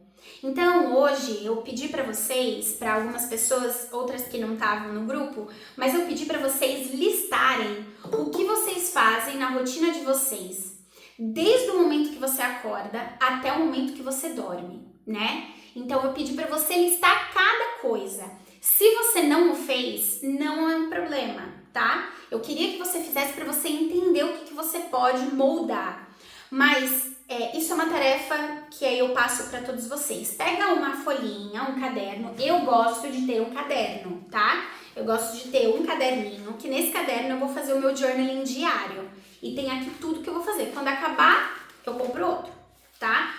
Então, hoje eu pedi para vocês, para algumas pessoas, outras que não estavam no grupo, mas eu pedi para vocês listarem o que vocês fazem na rotina de vocês, desde o momento que você acorda até o momento que você dorme, né? Então, eu pedi para você listar cada coisa. Se você não o fez, não é um problema, tá? Eu queria que você fizesse para você entender o que você pode moldar, mas isso é uma tarefa que aí eu passo para todos vocês. Pega uma folhinha, um caderno. Eu gosto de ter um caderno, tá? Eu gosto de ter um caderninho, que nesse caderno eu vou fazer o meu journaling diário. E tem aqui tudo que eu vou fazer. Quando acabar, eu compro outro, tá?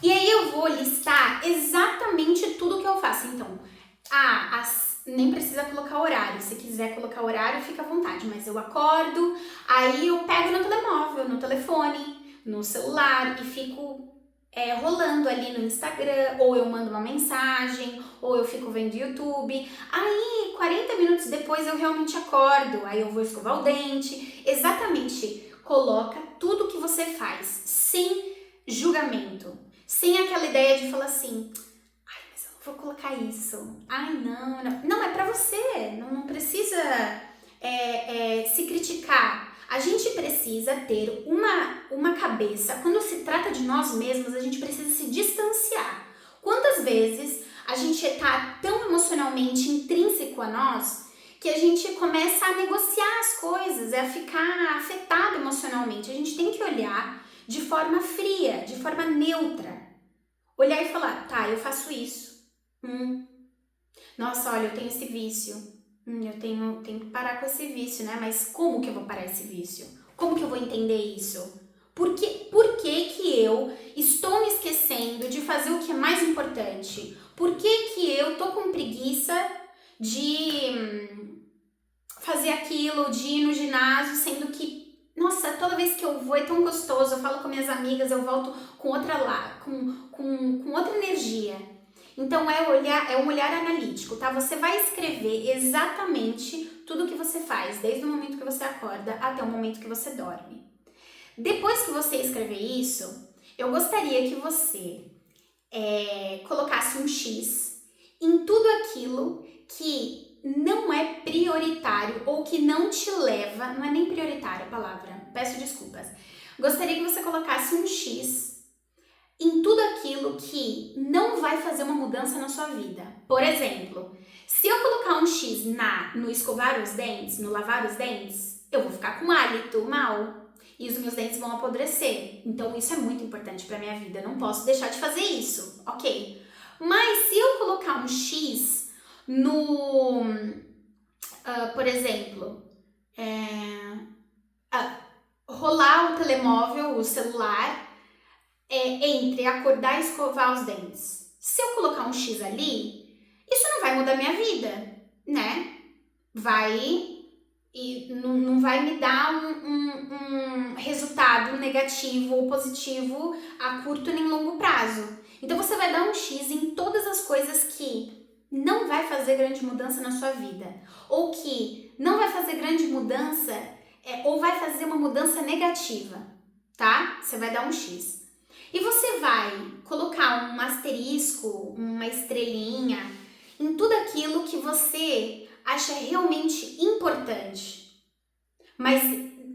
E aí eu vou listar exatamente tudo que eu faço. Então, nem precisa colocar horário. Se quiser colocar horário, fica à vontade. Mas eu acordo, aí eu pego no telemóvel, no telefone, no celular e fico rolando ali no Instagram, ou eu mando uma mensagem, ou eu fico vendo YouTube. Aí, 40 minutos depois eu realmente acordo, aí eu vou escovar o dente. Exatamente, coloca tudo que você faz, sem julgamento, sem aquela ideia de falar assim, ai, mas eu não vou colocar isso, ai, não é pra você, não precisa se criticar. A gente precisa ter uma cabeça, quando se trata de nós mesmos, a gente precisa se distanciar. Quantas vezes a gente está tão emocionalmente intrínseco a nós que a gente começa a negociar as coisas, a ficar afetado emocionalmente. A gente tem que olhar de forma fria, de forma neutra. Olhar e falar, tá, eu faço isso. Nossa, olha, eu tenho esse vício. Eu tenho que parar com esse vício, né? Mas como que eu vou parar esse vício? Como que eu vou entender isso? Por que eu estou me esquecendo de fazer o que é mais importante? Por que eu tô com preguiça de fazer aquilo, de ir no ginásio, sendo que, nossa, toda vez que eu vou é tão gostoso, eu falo com minhas amigas, eu volto com com outra energia. Então, é um olhar analítico, tá? Você vai escrever exatamente tudo que você faz, desde o momento que você acorda até o momento que você dorme. Depois que você escrever isso, eu gostaria que você colocasse um X em tudo aquilo que não é prioritário ou que não te leva, não é nem prioritário a palavra, peço desculpas. Gostaria que você colocasse um X em tudo aquilo que não vai fazer uma mudança na sua vida. Por exemplo, se eu colocar um X no escovar os dentes, no lavar os dentes, eu vou ficar com hálito mal e os meus dentes vão apodrecer. Então isso é muito importante para minha vida, eu não posso deixar de fazer isso, ok? Mas se eu colocar um X por exemplo, rolar o telemóvel, o celular, entre acordar e escovar os dentes. Se eu colocar um X ali, isso não vai mudar minha vida, né? Não vai me dar um resultado negativo ou positivo a curto nem longo prazo. Então você vai dar um X em todas as coisas que não vai fazer grande mudança na sua vida, ou que não vai fazer grande mudança, ou vai fazer uma mudança negativa, tá? Você vai dar um X. E você vai colocar um asterisco, uma estrelinha, em tudo aquilo que você acha realmente importante. Mas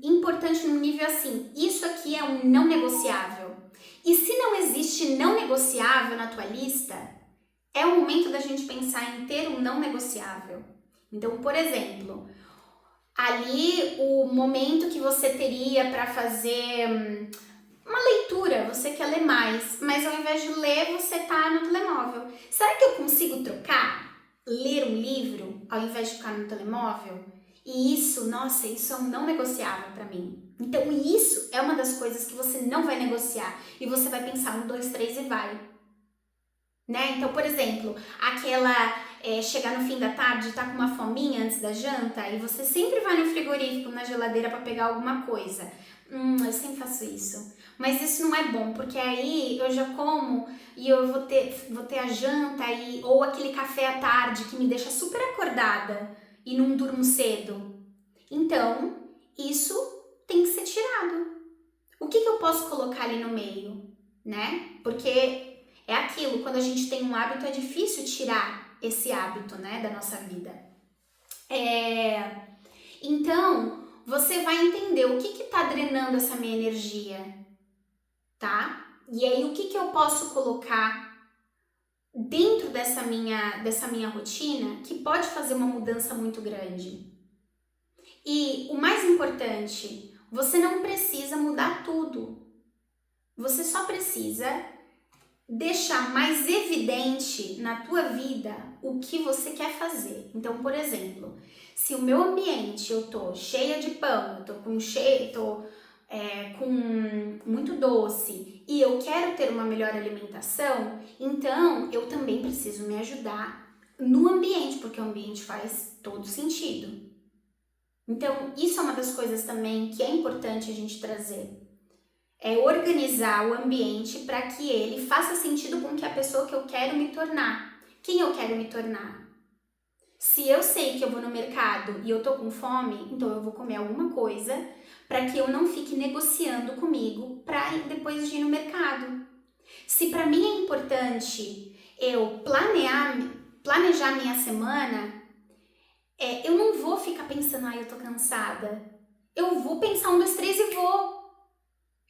importante no nível assim, isso aqui é um não negociável. E se não existe não negociável na tua lista, é o momento da gente pensar em ter um não negociável. Então, por exemplo, ali o momento que você teria para fazer uma leitura, você quer ler mais, mas ao invés de ler, você tá no telemóvel. Será que eu consigo trocar? Ler um livro ao invés de ficar no telemóvel? E isso, nossa, isso é um não negociável para mim. Então isso é uma das coisas que você não vai negociar. E você vai pensar 1, 2, 3 e vai. Né? Então, por exemplo, chegar no fim da tarde, tá com uma fominha antes da janta e você sempre vai no frigorífico, na geladeira para pegar alguma coisa. Eu sempre faço isso. Mas isso não é bom, porque aí eu já como e eu vou ter a janta ou aquele café à tarde que me deixa super acordada. e não durmo cedo. Então, isso tem que ser tirado. O que eu posso colocar ali no meio, né? Porque é aquilo, quando a gente tem um hábito, é difícil tirar esse hábito, né, da nossa vida. Então, você vai entender o que tá drenando essa minha energia, tá? E aí, o que eu posso colocar dentro dessa minha rotina que pode fazer uma mudança muito grande. E o mais importante, você não precisa mudar tudo. Você só precisa deixar mais evidente na tua vida o que você quer fazer. Então, por exemplo, se o meu ambiente eu tô cheia de pão, eu tô com muito doce e eu quero ter uma melhor alimentação, então eu também preciso me ajudar no ambiente, porque o ambiente faz todo sentido. Então, isso é uma das coisas também que é importante a gente trazer. É organizar o ambiente para que ele faça sentido com que a pessoa que eu quero me tornar. Quem eu quero me tornar? Se eu sei que eu vou no mercado e eu tô com fome, então eu vou comer alguma coisa para que eu não fique negociando comigo para depois de ir no mercado. Se para mim é importante eu planejar minha semana, eu não vou ficar pensando, eu tô cansada. Eu vou pensar 1, 2, 3 e vou.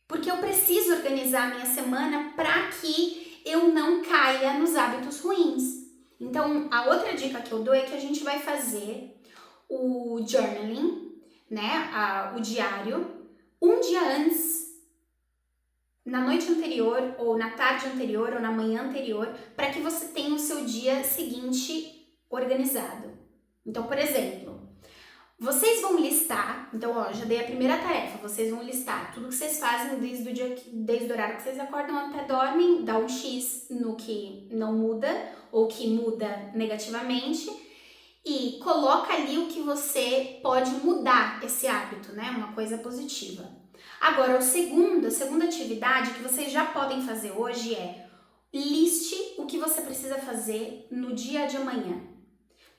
Porque eu preciso organizar a minha semana para que eu não caia nos hábitos ruins. Então, a outra dica que eu dou é que a gente vai fazer o journaling, né, o diário, um dia antes, na noite anterior, ou na tarde anterior, ou na manhã anterior, para que você tenha o seu dia seguinte organizado. Então, por exemplo, vocês vão listar, então já dei a primeira tarefa, vocês vão listar tudo que vocês fazem desde o horário que vocês acordam até dormem, dá um X no que não muda ou que muda negativamente e coloca ali o que você pode mudar esse hábito, né? Uma coisa positiva. Agora, a segunda atividade que vocês já podem fazer hoje é liste o que você precisa fazer no dia de amanhã.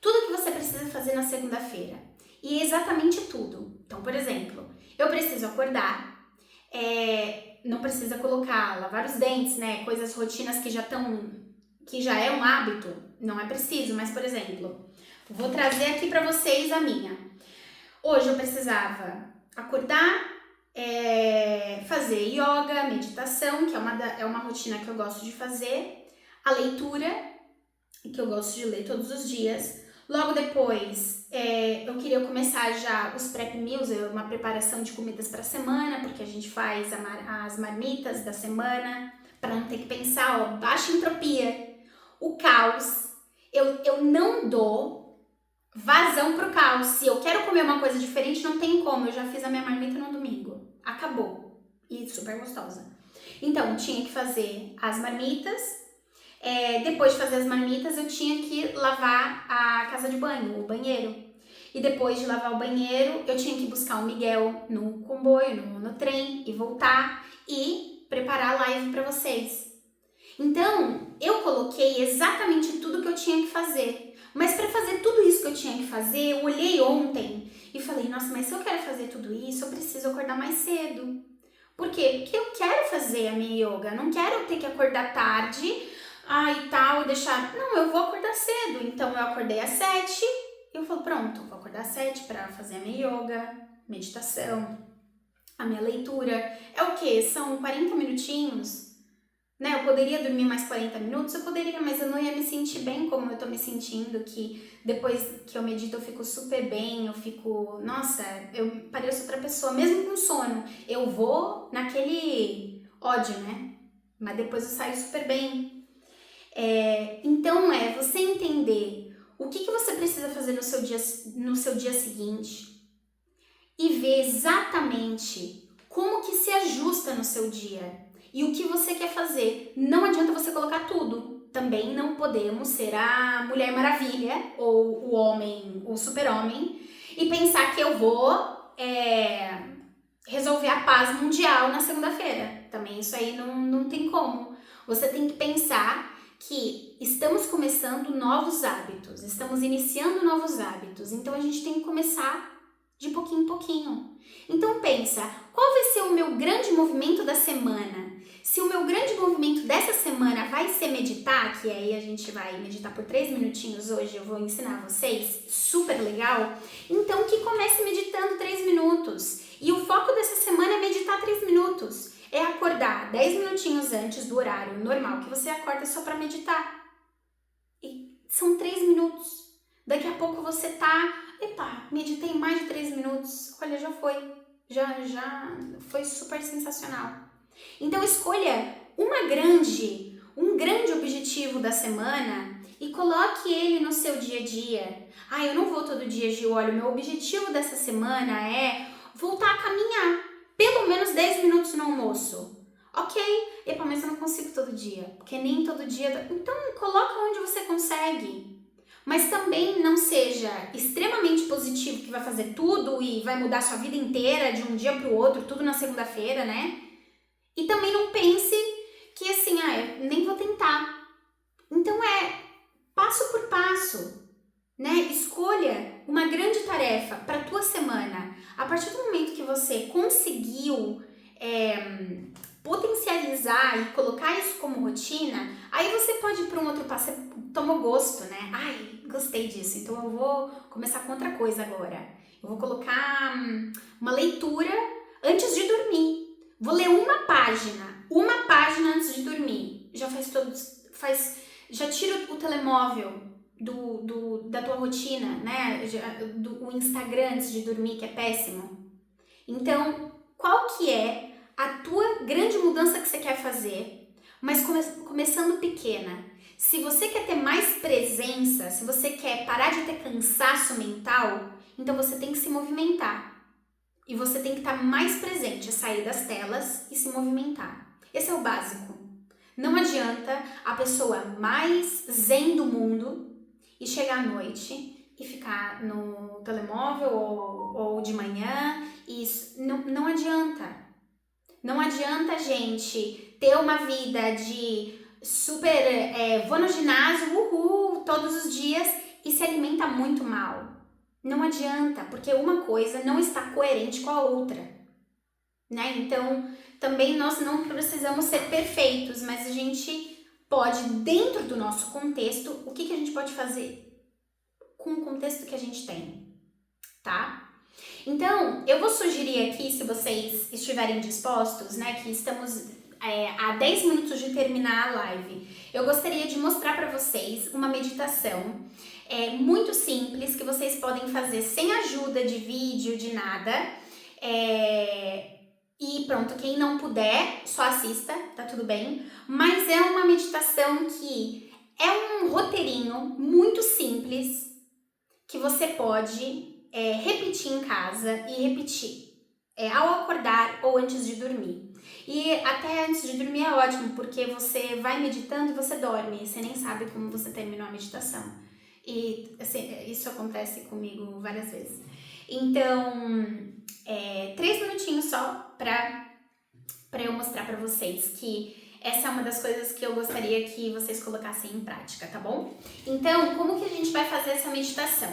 Tudo que você precisa fazer na segunda-feira. E exatamente tudo. Então, por exemplo, eu preciso acordar, não precisa lavar os dentes, né? Coisas, rotinas que já é um hábito, não é preciso, mas, por exemplo, vou trazer aqui para vocês a minha. Hoje eu precisava acordar, fazer yoga, meditação, que é uma rotina que eu gosto de fazer, a leitura, que eu gosto de ler todos os dias. Logo depois, eu queria começar já os prep meals, uma preparação de comidas para a semana, porque a gente faz as marmitas da semana, para não ter que pensar, baixa entropia, o caos. Eu não dou vazão pro caos. Se eu quero comer uma coisa diferente, não tem como. Eu já fiz a minha marmita no domingo. Acabou. E super gostosa. Então, tinha que fazer as marmitas. Depois de fazer as marmitas, eu tinha que lavar a casa de banho, o banheiro. E depois de lavar o banheiro, eu tinha que buscar o Miguel no comboio, no trem, e voltar e preparar a live para vocês. Então, eu coloquei exatamente tudo que eu tinha que fazer. Mas para fazer tudo isso que eu tinha que fazer, eu olhei ontem e falei, nossa, mas se eu quero fazer tudo isso, eu preciso acordar mais cedo. Por quê? Porque eu quero fazer a minha yoga, não quero ter que acordar tarde, e tal, e deixar... Não, eu vou acordar cedo. Então, eu acordei às 7, eu falo, pronto, vou acordar às 7 para fazer a minha yoga, meditação, a minha leitura. É o quê? São 40 minutinhos, né? Eu poderia dormir mais 40 minutos? Eu poderia, mas eu não ia me sentir bem como eu tô me sentindo, que depois que eu medito eu fico super bem, eu fico... Nossa, eu pareço outra pessoa, mesmo com sono. Eu vou naquele ódio, né? Mas depois eu saio super bem. Então você entender o que você precisa fazer no seu dia seguinte e ver exatamente como que se ajusta no seu dia e o que você quer fazer. Não adianta você colocar tudo. Também não podemos ser a Mulher Maravilha ou o homem, o super-homem e pensar que eu vou resolver a paz mundial na segunda-feira. Também isso aí não tem como. Você tem que pensar que estamos começando novos hábitos, estamos iniciando novos hábitos, então a gente tem que começar de pouquinho em pouquinho. Então pensa, qual vai ser o meu grande movimento da semana? Se o meu grande movimento dessa semana vai ser meditar, que aí a gente vai meditar por 3 minutinhos hoje, eu vou ensinar vocês, super legal, então que comece meditando 3 minutos. E o foco dessa semana é meditar 3 minutos. É acordar 10 minutinhos antes do horário normal que você acorda só para meditar. E são 3 minutos. Daqui a pouco você tá, meditei mais de 3 minutos. Olha, já foi. Já foi super sensacional. Então escolha um grande objetivo da semana e coloque ele no seu dia a dia. Eu não vou todo dia, Gil, olha, o meu objetivo dessa semana é voltar a caminhar, pelo menos 10 minutos no almoço. Ok, mas eu não consigo todo dia, porque nem todo dia... Então coloca onde você consegue. Mas também não seja extremamente positivo, que vai fazer tudo e vai mudar sua vida inteira de um dia para o outro, tudo na segunda-feira, né? E também não pense que assim, eu nem vou tentar. Então passo por passo, né? Escolha uma grande tarefa para a tua semana. A partir do momento que você conseguiu potencializar e colocar isso como rotina, aí você pode ir para um outro passo, você tomou gosto, né? Gostei disso, então eu vou começar com outra coisa agora. Eu vou colocar uma leitura antes de dormir. Vou ler uma página antes de dormir. Já tira o telemóvel da tua rotina, né? O Instagram antes de dormir, que é péssimo. Então, qual que é a tua grande mudança que você quer fazer, mas começando pequena? Se você quer ter mais presença, se você quer parar de ter cansaço mental, então você tem que se movimentar. E você tem que estar mais presente, sair das telas e se movimentar. Esse é o básico. Não adianta a pessoa mais zen do mundo e chegar à noite e ficar no telemóvel ou de manhã. Isso não adianta. Não adianta a gente ter uma vida de super... vou no ginásio, todos os dias e se alimenta muito mal. Não adianta, porque uma coisa não está coerente com a outra, né? Então, também nós não precisamos ser perfeitos, mas a gente pode, dentro do nosso contexto, o que a gente pode fazer com o contexto que a gente tem, tá? Então, eu vou sugerir aqui, se vocês estiverem dispostos, né, que estamos a 10 minutos de terminar a live, eu gostaria de mostrar para vocês uma meditação muito simples, que vocês podem fazer sem ajuda de vídeo, de nada. E pronto, quem não puder, só assista, tá tudo bem. Mas é uma meditação que é um roteirinho muito simples, que você pode repetir em casa e repetir ao acordar ou antes de dormir. E até antes de dormir é ótimo, porque você vai meditando e você dorme, e você nem sabe como você terminou a meditação. E assim, isso acontece comigo várias vezes. Então, 3 minutinhos só pra eu mostrar pra vocês que essa é uma das coisas que eu gostaria que vocês colocassem em prática, tá bom? Então, como que a gente vai fazer essa meditação?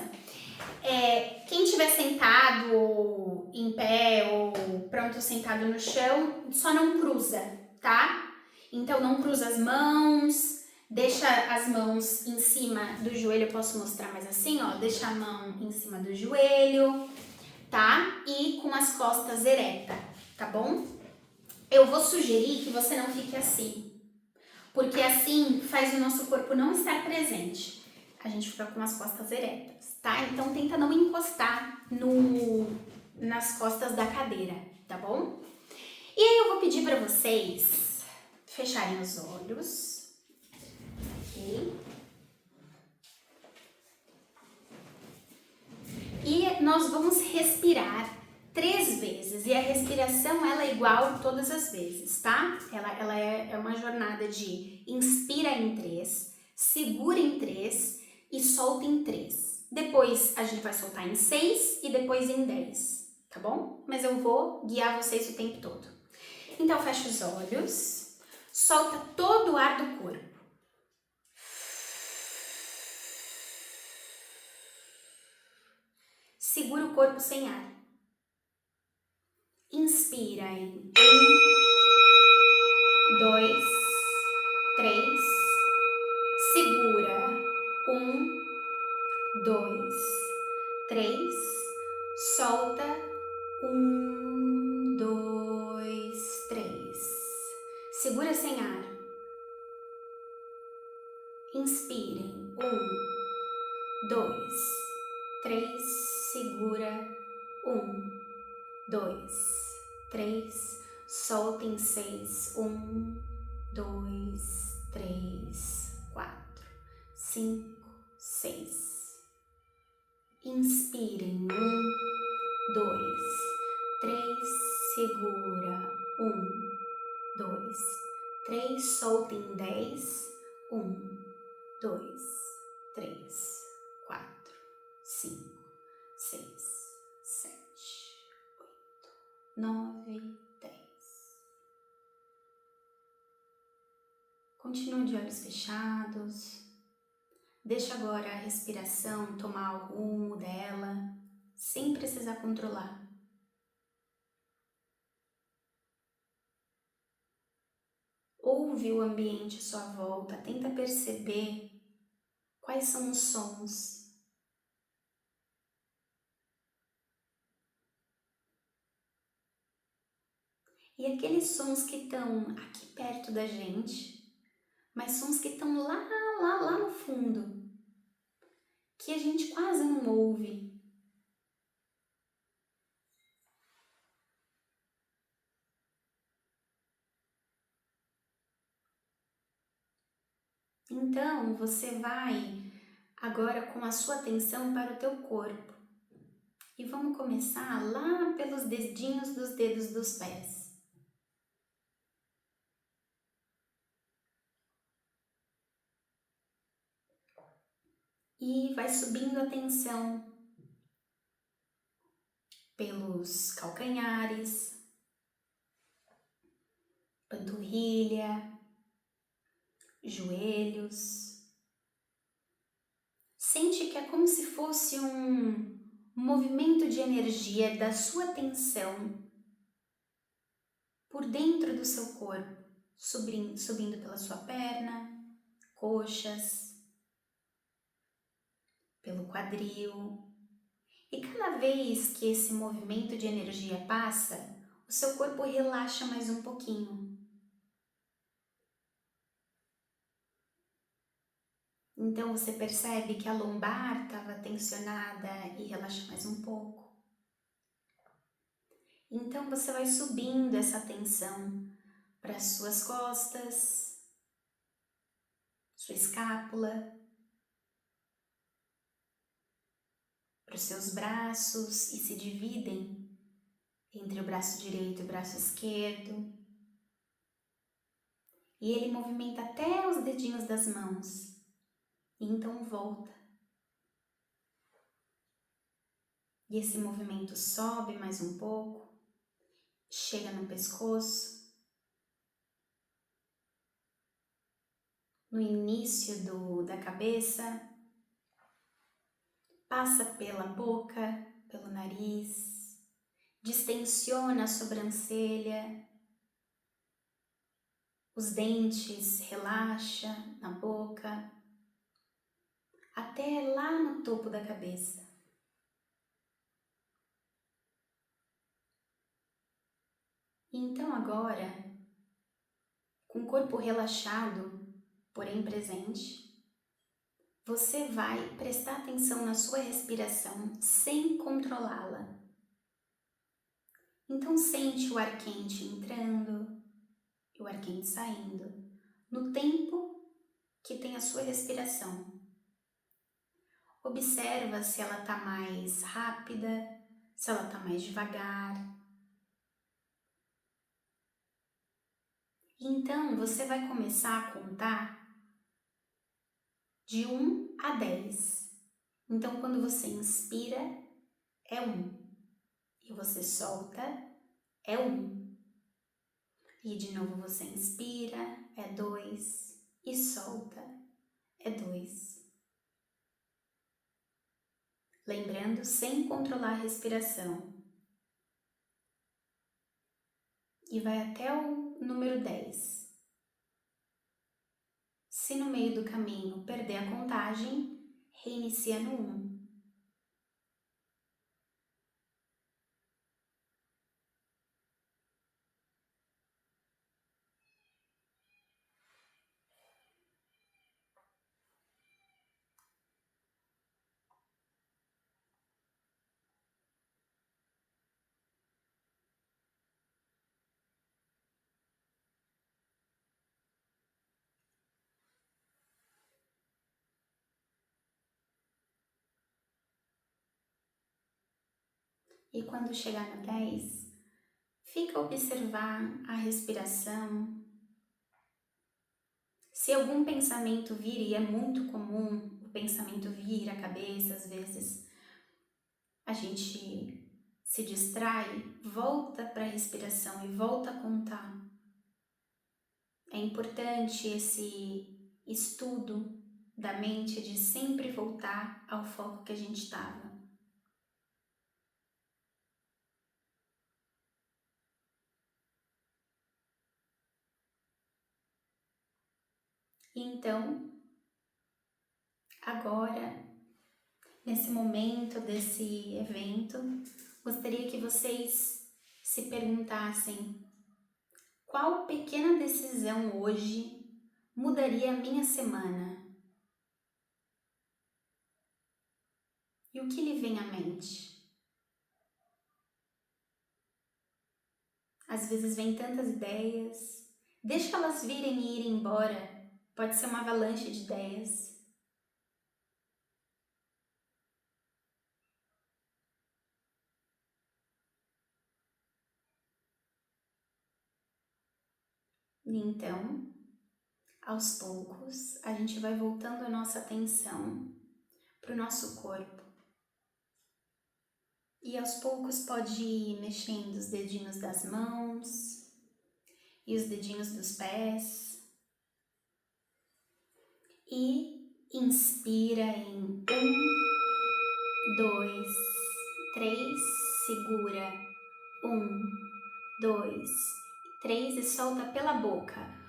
Quem estiver sentado ou em pé ou pronto sentado no chão, só não cruza, tá? Então não cruza as mãos, deixa as mãos em cima do joelho, eu posso mostrar mais assim, ó, deixa a mão em cima do joelho, tá? E com as costas eretas, tá bom? Eu vou sugerir que você não fique assim, porque assim faz o nosso corpo não estar presente. A gente fica com as costas eretas, tá? Então tenta não encostar nas costas da cadeira, tá bom? E aí eu vou pedir pra vocês fecharem os olhos, ok? E nós vamos respirar 3 vezes, e a respiração ela é igual todas as vezes, tá? Ela é uma jornada de inspira em 3, segura em 3 e solta em 3. Depois a gente vai soltar em 6 e depois em 10, tá bom? Mas eu vou guiar vocês o tempo todo. Então fecha os olhos, solta todo o ar do corpo. no corpo sem ar. Inspira em 1, 2, 3. Segura. 1, 2, 3. Solta. 1, 2, 3. Segura sem ar. Inspirem. 1, 2, 3. Segura. 1, 2, 3. Soltem 6. 1, 2, 3, 4, 5, 6. Inspirem. 1, 2, 3. Segura. 1, 2, 3. Soltem 10. 1, 2, 3, 4, 5, 6, 7, 8, 9, 10. Continue de olhos fechados. Deixa agora a respiração tomar o rumo dela, sem precisar controlar. Ouve o ambiente à sua volta, tenta perceber quais são os sons. E aqueles sons que estão aqui perto da gente, mas sons que estão lá no fundo, que a gente quase não ouve. Então, você vai agora com a sua atenção para o teu corpo. E vamos começar lá pelos dedinhos dos dedos dos pés. E vai subindo a tensão pelos calcanhares, panturrilha, joelhos. Sente que é como se fosse um movimento de energia da sua tensão por dentro do seu corpo, subindo pela sua perna, coxas, pelo quadril. E cada vez que esse movimento de energia passa, o seu corpo relaxa mais um pouquinho. Então você percebe que a lombar estava tensionada e relaxa mais um pouco. Então você vai subindo essa tensão para as suas costas, sua escápula, para os seus braços e se dividem entre o braço direito e o braço esquerdo. E ele movimenta até os dedinhos das mãos. E então volta. E esse movimento sobe mais um pouco, chega no pescoço, no início da cabeça, passa pela boca, pelo nariz, distensiona a sobrancelha, os dentes, relaxa na boca, até lá no topo da cabeça. Então agora, com o corpo relaxado, porém presente, você vai prestar atenção na sua respiração sem controlá-la. Então sente o ar quente entrando e o ar quente saindo, no tempo que tem a sua respiração. Observa se ela está mais rápida, se ela está mais devagar. Então, você vai começar a contar de 1 a 10. Então, quando você inspira, é 1. E você solta, é 1. E de novo você inspira, é 2. E solta, é 2. Lembrando, sem controlar a respiração. E vai até o número 10. Se no meio do caminho perder a contagem, reinicia no 1. E quando chegar no 10, fica a observar a respiração. Se algum pensamento vir, e é muito comum o pensamento vir à cabeça, às vezes a gente se distrai, volta para a respiração e volta a contar. É importante esse estudo da mente de sempre voltar ao foco que a gente estava. Então, agora, nesse momento desse evento, gostaria que vocês se perguntassem: qual pequena decisão hoje mudaria a minha semana? E o que lhe vem à mente? Às vezes vem tantas ideias, deixa elas virem e irem embora, pode ser uma avalanche de ideias. E então, aos poucos, a gente vai voltando a nossa atenção para o nosso corpo. E aos poucos pode ir mexendo os dedinhos das mãos e os dedinhos dos pés. E inspira em 1, 2, 3, segura 1, 2, 3 e solta pela boca.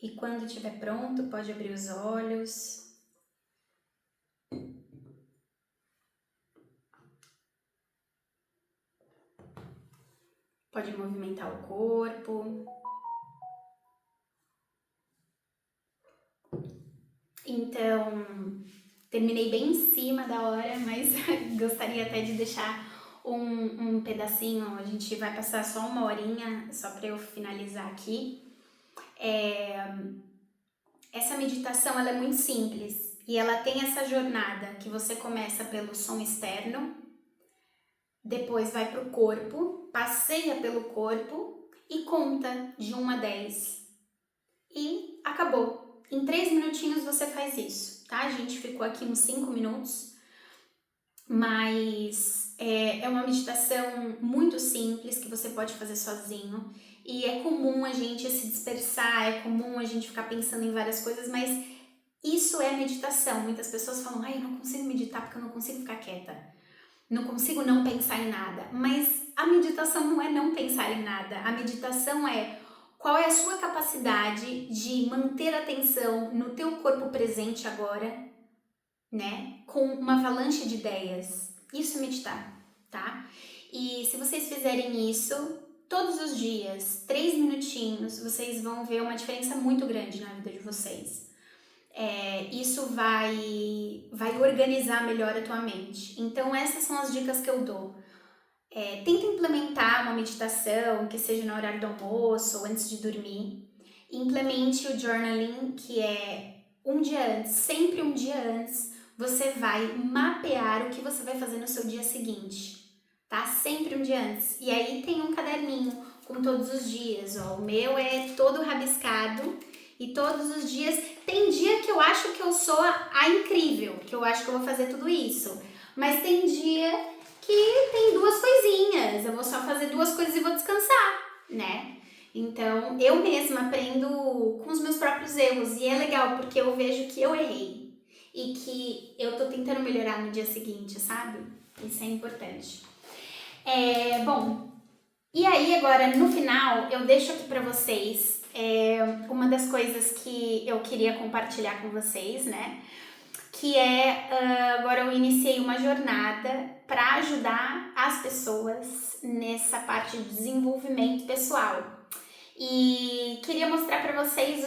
E quando estiver pronto, pode abrir os olhos. Pode movimentar o corpo. Então, terminei bem em cima da hora, mas gostaria até de deixar um pedacinho. A gente vai passar só 1 horinha, só para eu finalizar aqui. Essa meditação ela é muito simples e ela tem essa jornada que você começa pelo som externo, depois vai para o corpo, passeia pelo corpo e conta de 1 a 10. E acabou. Em 3 minutinhos você faz isso, tá? A gente ficou aqui uns 5 minutos, mas é uma meditação muito simples que você pode fazer sozinho. E é comum a gente se dispersar, é comum a gente ficar pensando em várias coisas, mas isso é meditação. Muitas pessoas falam: ai, eu não consigo meditar porque eu não consigo ficar quieta. Não consigo não pensar em nada. Mas a meditação não é não pensar em nada. A meditação é qual é a sua capacidade de manter a atenção no teu corpo presente agora, né? Com uma avalanche de ideias. Isso é meditar, tá? E se vocês fizerem isso todos os dias, 3 minutinhos, vocês vão ver uma diferença muito grande na vida de vocês. Isso vai organizar melhor a tua mente. Então essas são as dicas que eu dou. Tenta implementar uma meditação que seja no horário do almoço ou antes de dormir. Implemente o journaling, que é um dia antes, sempre um dia antes, você vai mapear o que você vai fazer no seu dia seguinte, tá? Sempre um dia antes. E aí tem um caderninho com todos os dias, ó. O meu é todo rabiscado e todos os dias. Tem dia que eu acho que eu sou a incrível, que eu acho que eu vou fazer tudo isso. Mas tem dia que tem 2 coisinhas, eu vou só fazer 2 coisas e vou descansar, né? Então, eu mesma aprendo com os meus próprios erros e é legal porque eu vejo que eu errei e que eu tô tentando melhorar no dia seguinte, sabe? Isso é importante. Bom, e aí agora no final eu deixo aqui pra vocês uma das coisas que eu queria compartilhar com vocês, né? Que agora eu iniciei uma jornada para ajudar as pessoas nessa parte de desenvolvimento pessoal. E queria mostrar para vocês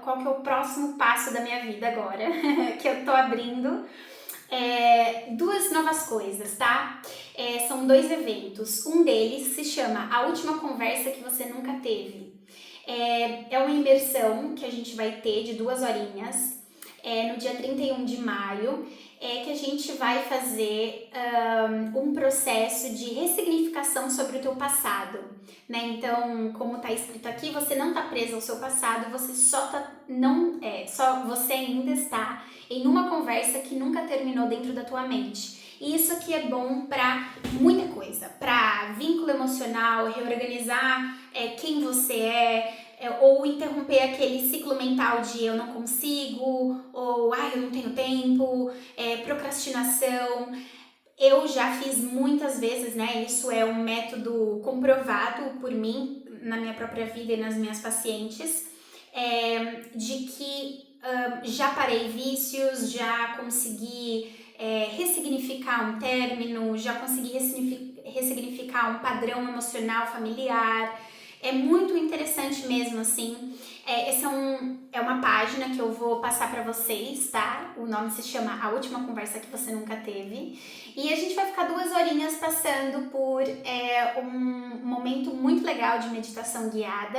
qual que é o próximo passo da minha vida agora, que eu tô abrindo. Duas novas coisas, tá? São 2 eventos. Um deles se chama A Última Conversa que Você Nunca Teve. É uma imersão que a gente vai ter de 2 horinhas, no dia 31 de maio, que a gente vai fazer um processo de ressignificação sobre o teu passado, né? Então, como tá escrito aqui, você não tá preso ao seu passado, você você ainda está em uma conversa que nunca terminou dentro da tua mente. E isso aqui é bom para muita coisa, para vínculo emocional, reorganizar quem você ou interromper aquele ciclo mental de eu não consigo, ou eu não tenho tempo, procrastinação. Eu já fiz muitas vezes, né? Isso é um método comprovado por mim na minha própria vida e nas minhas pacientes, de que já parei vícios, já consegui ressignificar um término, já consegui ressignificar um padrão emocional familiar. É muito interessante mesmo, assim. Essa é uma página que eu vou passar pra vocês, tá? O nome se chama A Última Conversa que Você Nunca Teve. E a gente vai ficar 2 horinhas passando por um momento muito legal de meditação guiada,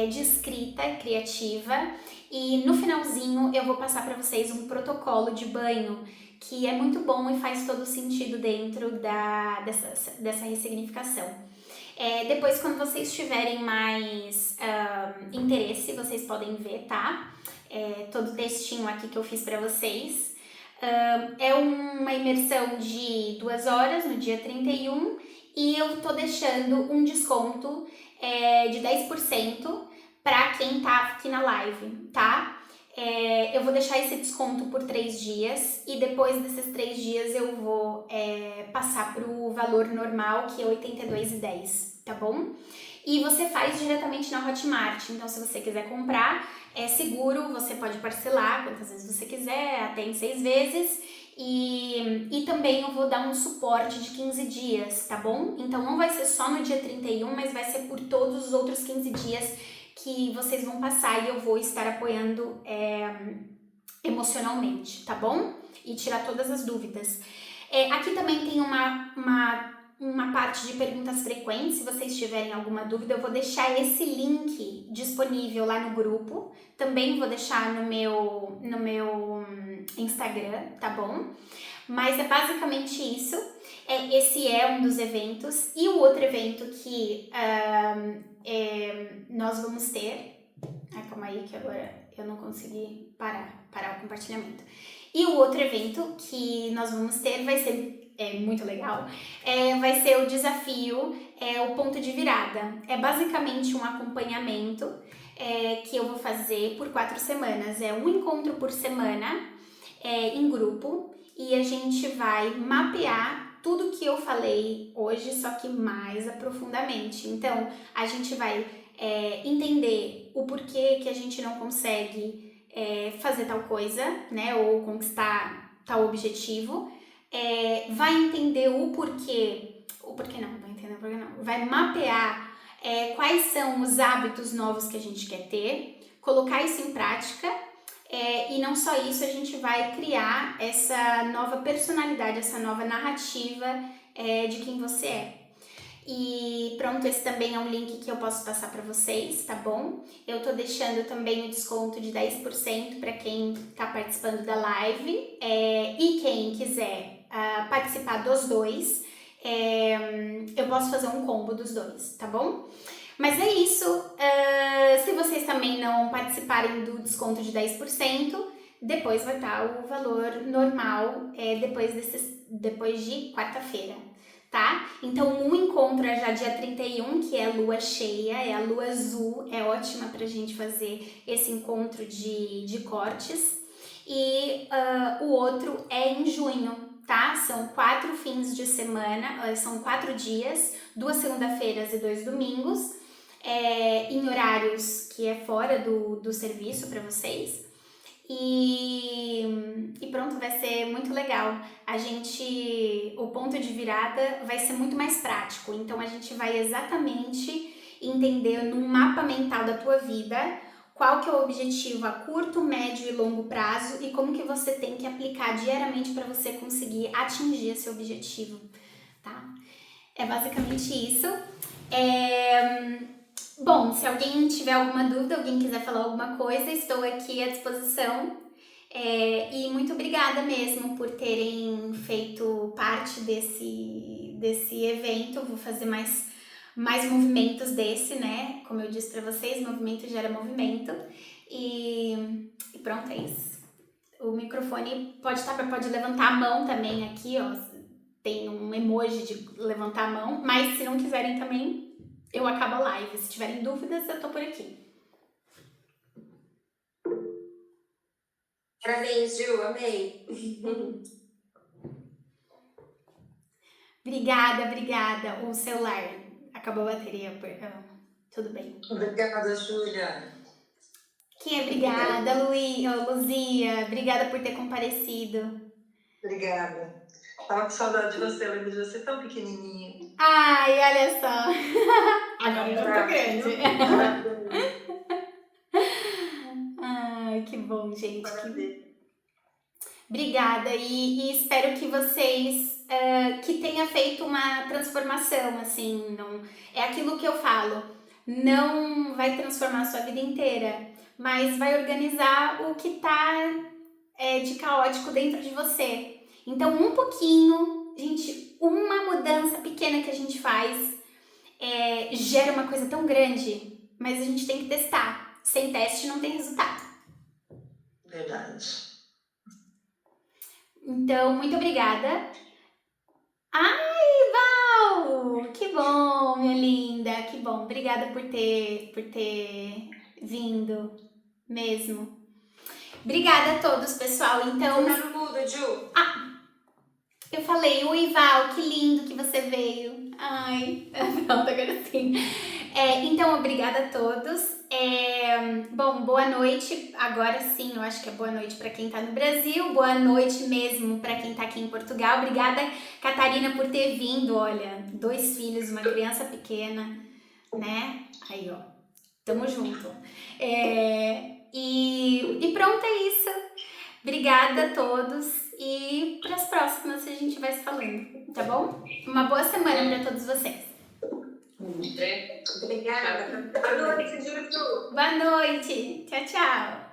de escrita criativa. E no finalzinho eu vou passar pra vocês um protocolo de banho que é muito bom e faz todo sentido dentro dessa ressignificação. Depois, quando vocês tiverem mais interesse, vocês podem ver, tá? Todo o textinho aqui que eu fiz pra vocês. É uma imersão de 2 horas no dia 31 e eu tô deixando um desconto de 10% pra quem tá aqui na live, tá? Eu vou deixar esse desconto por 3 dias e depois desses 3 dias eu vou passar pro valor normal, que é R$ 82,10, tá bom? E você faz diretamente na Hotmart, então se você quiser comprar, é seguro, você pode parcelar quantas vezes você quiser, até em 6 vezes. E também eu vou dar um suporte de 15 dias, tá bom? Então não vai ser só no dia 31, mas vai ser por todos os outros 15 dias que vocês vão passar e eu vou estar apoiando emocionalmente, tá bom? E tirar todas as dúvidas. Aqui também tem uma parte de perguntas frequentes. Se vocês tiverem alguma dúvida, eu vou deixar esse link disponível lá no grupo. Também vou deixar no meu Instagram, tá bom? Mas é basicamente isso. Esse é um dos eventos. E o outro evento que nós vamos ter... calma aí que agora eu não consegui parar o compartilhamento. E o outro evento que nós vamos ter vai ser muito legal. Vai ser o desafio, o ponto de virada. É basicamente um acompanhamento que eu vou fazer por 4 semanas. É um encontro por semana em grupo e a gente vai mapear tudo que eu falei hoje, só que mais aprofundadamente. Então, a gente vai entender o porquê que a gente não consegue fazer tal coisa, né, ou conquistar tal objetivo. Vai entender o porquê não, vai mapear quais são os hábitos novos que a gente quer ter, colocar isso em prática. E não só isso, a gente vai criar essa nova personalidade, essa nova narrativa de quem você é. E pronto, esse também é um link que eu posso passar para vocês, tá bom? Eu tô deixando também o desconto de 10% para quem tá participando da live. E quem quiser participar dos dois, eu posso fazer um combo dos dois, tá bom? Mas é isso. Se vocês também não participarem do desconto de 10%, depois vai estar o valor normal depois de quarta-feira, tá? Então, um encontro é já dia 31, que é lua cheia, é a lua azul, é ótima pra gente fazer esse encontro de cortes. E o outro é em junho, tá? São 4 fins de semana, são 4 dias, 2 segunda-feiras e 2 domingos, em horários que é fora do serviço para vocês. E pronto, vai ser muito legal. O ponto de virada vai ser muito mais prático. Então a gente vai exatamente entender num mapa mental da tua vida qual que é o objetivo a curto, médio e longo prazo e como que você tem que aplicar diariamente para você conseguir atingir esse objetivo, tá? É basicamente isso. Bom, se alguém tiver alguma dúvida, alguém quiser falar alguma coisa, estou aqui à disposição. E muito obrigada mesmo por terem feito parte desse evento. Vou fazer mais movimentos desse, né? Como eu disse para vocês, movimento gera movimento. E pronto, é isso. O microfone pode levantar a mão também aqui, ó. Tem um emoji de levantar a mão, mas se não quiserem também, eu acabo a live. Se tiverem dúvidas, eu tô por aqui. Parabéns, Ju, amei. Obrigada. O celular acabou a bateria. Tudo bem. Obrigada, Júlia. Obrigada, Luzia. Obrigada por ter comparecido. Obrigada. Tava com saudade de você, eu lembro de você tão pequenininha. Ai, olha só. Agora eu já tô grande. Ai, que bom, gente. Obrigada e espero que vocês que tenha feito uma transformação, assim, não é aquilo que eu falo, não vai transformar a sua vida inteira, mas vai organizar o que tá de caótico dentro de você. Então, um pouquinho, gente, uma mudança pequena que a gente faz gera uma coisa tão grande, mas a gente tem que testar. Sem teste não tem resultado. Verdade. Então, muito obrigada. Ai, Val! Que bom, minha linda, que bom. Obrigada por ter vindo mesmo. Obrigada a todos, pessoal. Então, Tá no mudo, Ju. eu falei, oi, Val, que lindo que você veio. Ai, pronto, agora sim. Então, obrigada a todos. Bom, boa noite. Agora sim, eu acho que é boa noite para quem tá no Brasil. Boa noite mesmo para quem tá aqui em Portugal. Obrigada, Catarina, por ter vindo. Olha, 2 filhos, uma criança pequena, né? Aí, ó, tamo junto. E pronto, é isso. Obrigada a todos e para as próximas a gente vai se falando, tá bom? Uma boa semana para todos vocês. Obrigada. Boa noite, Ju. Boa noite. Tchau, tchau.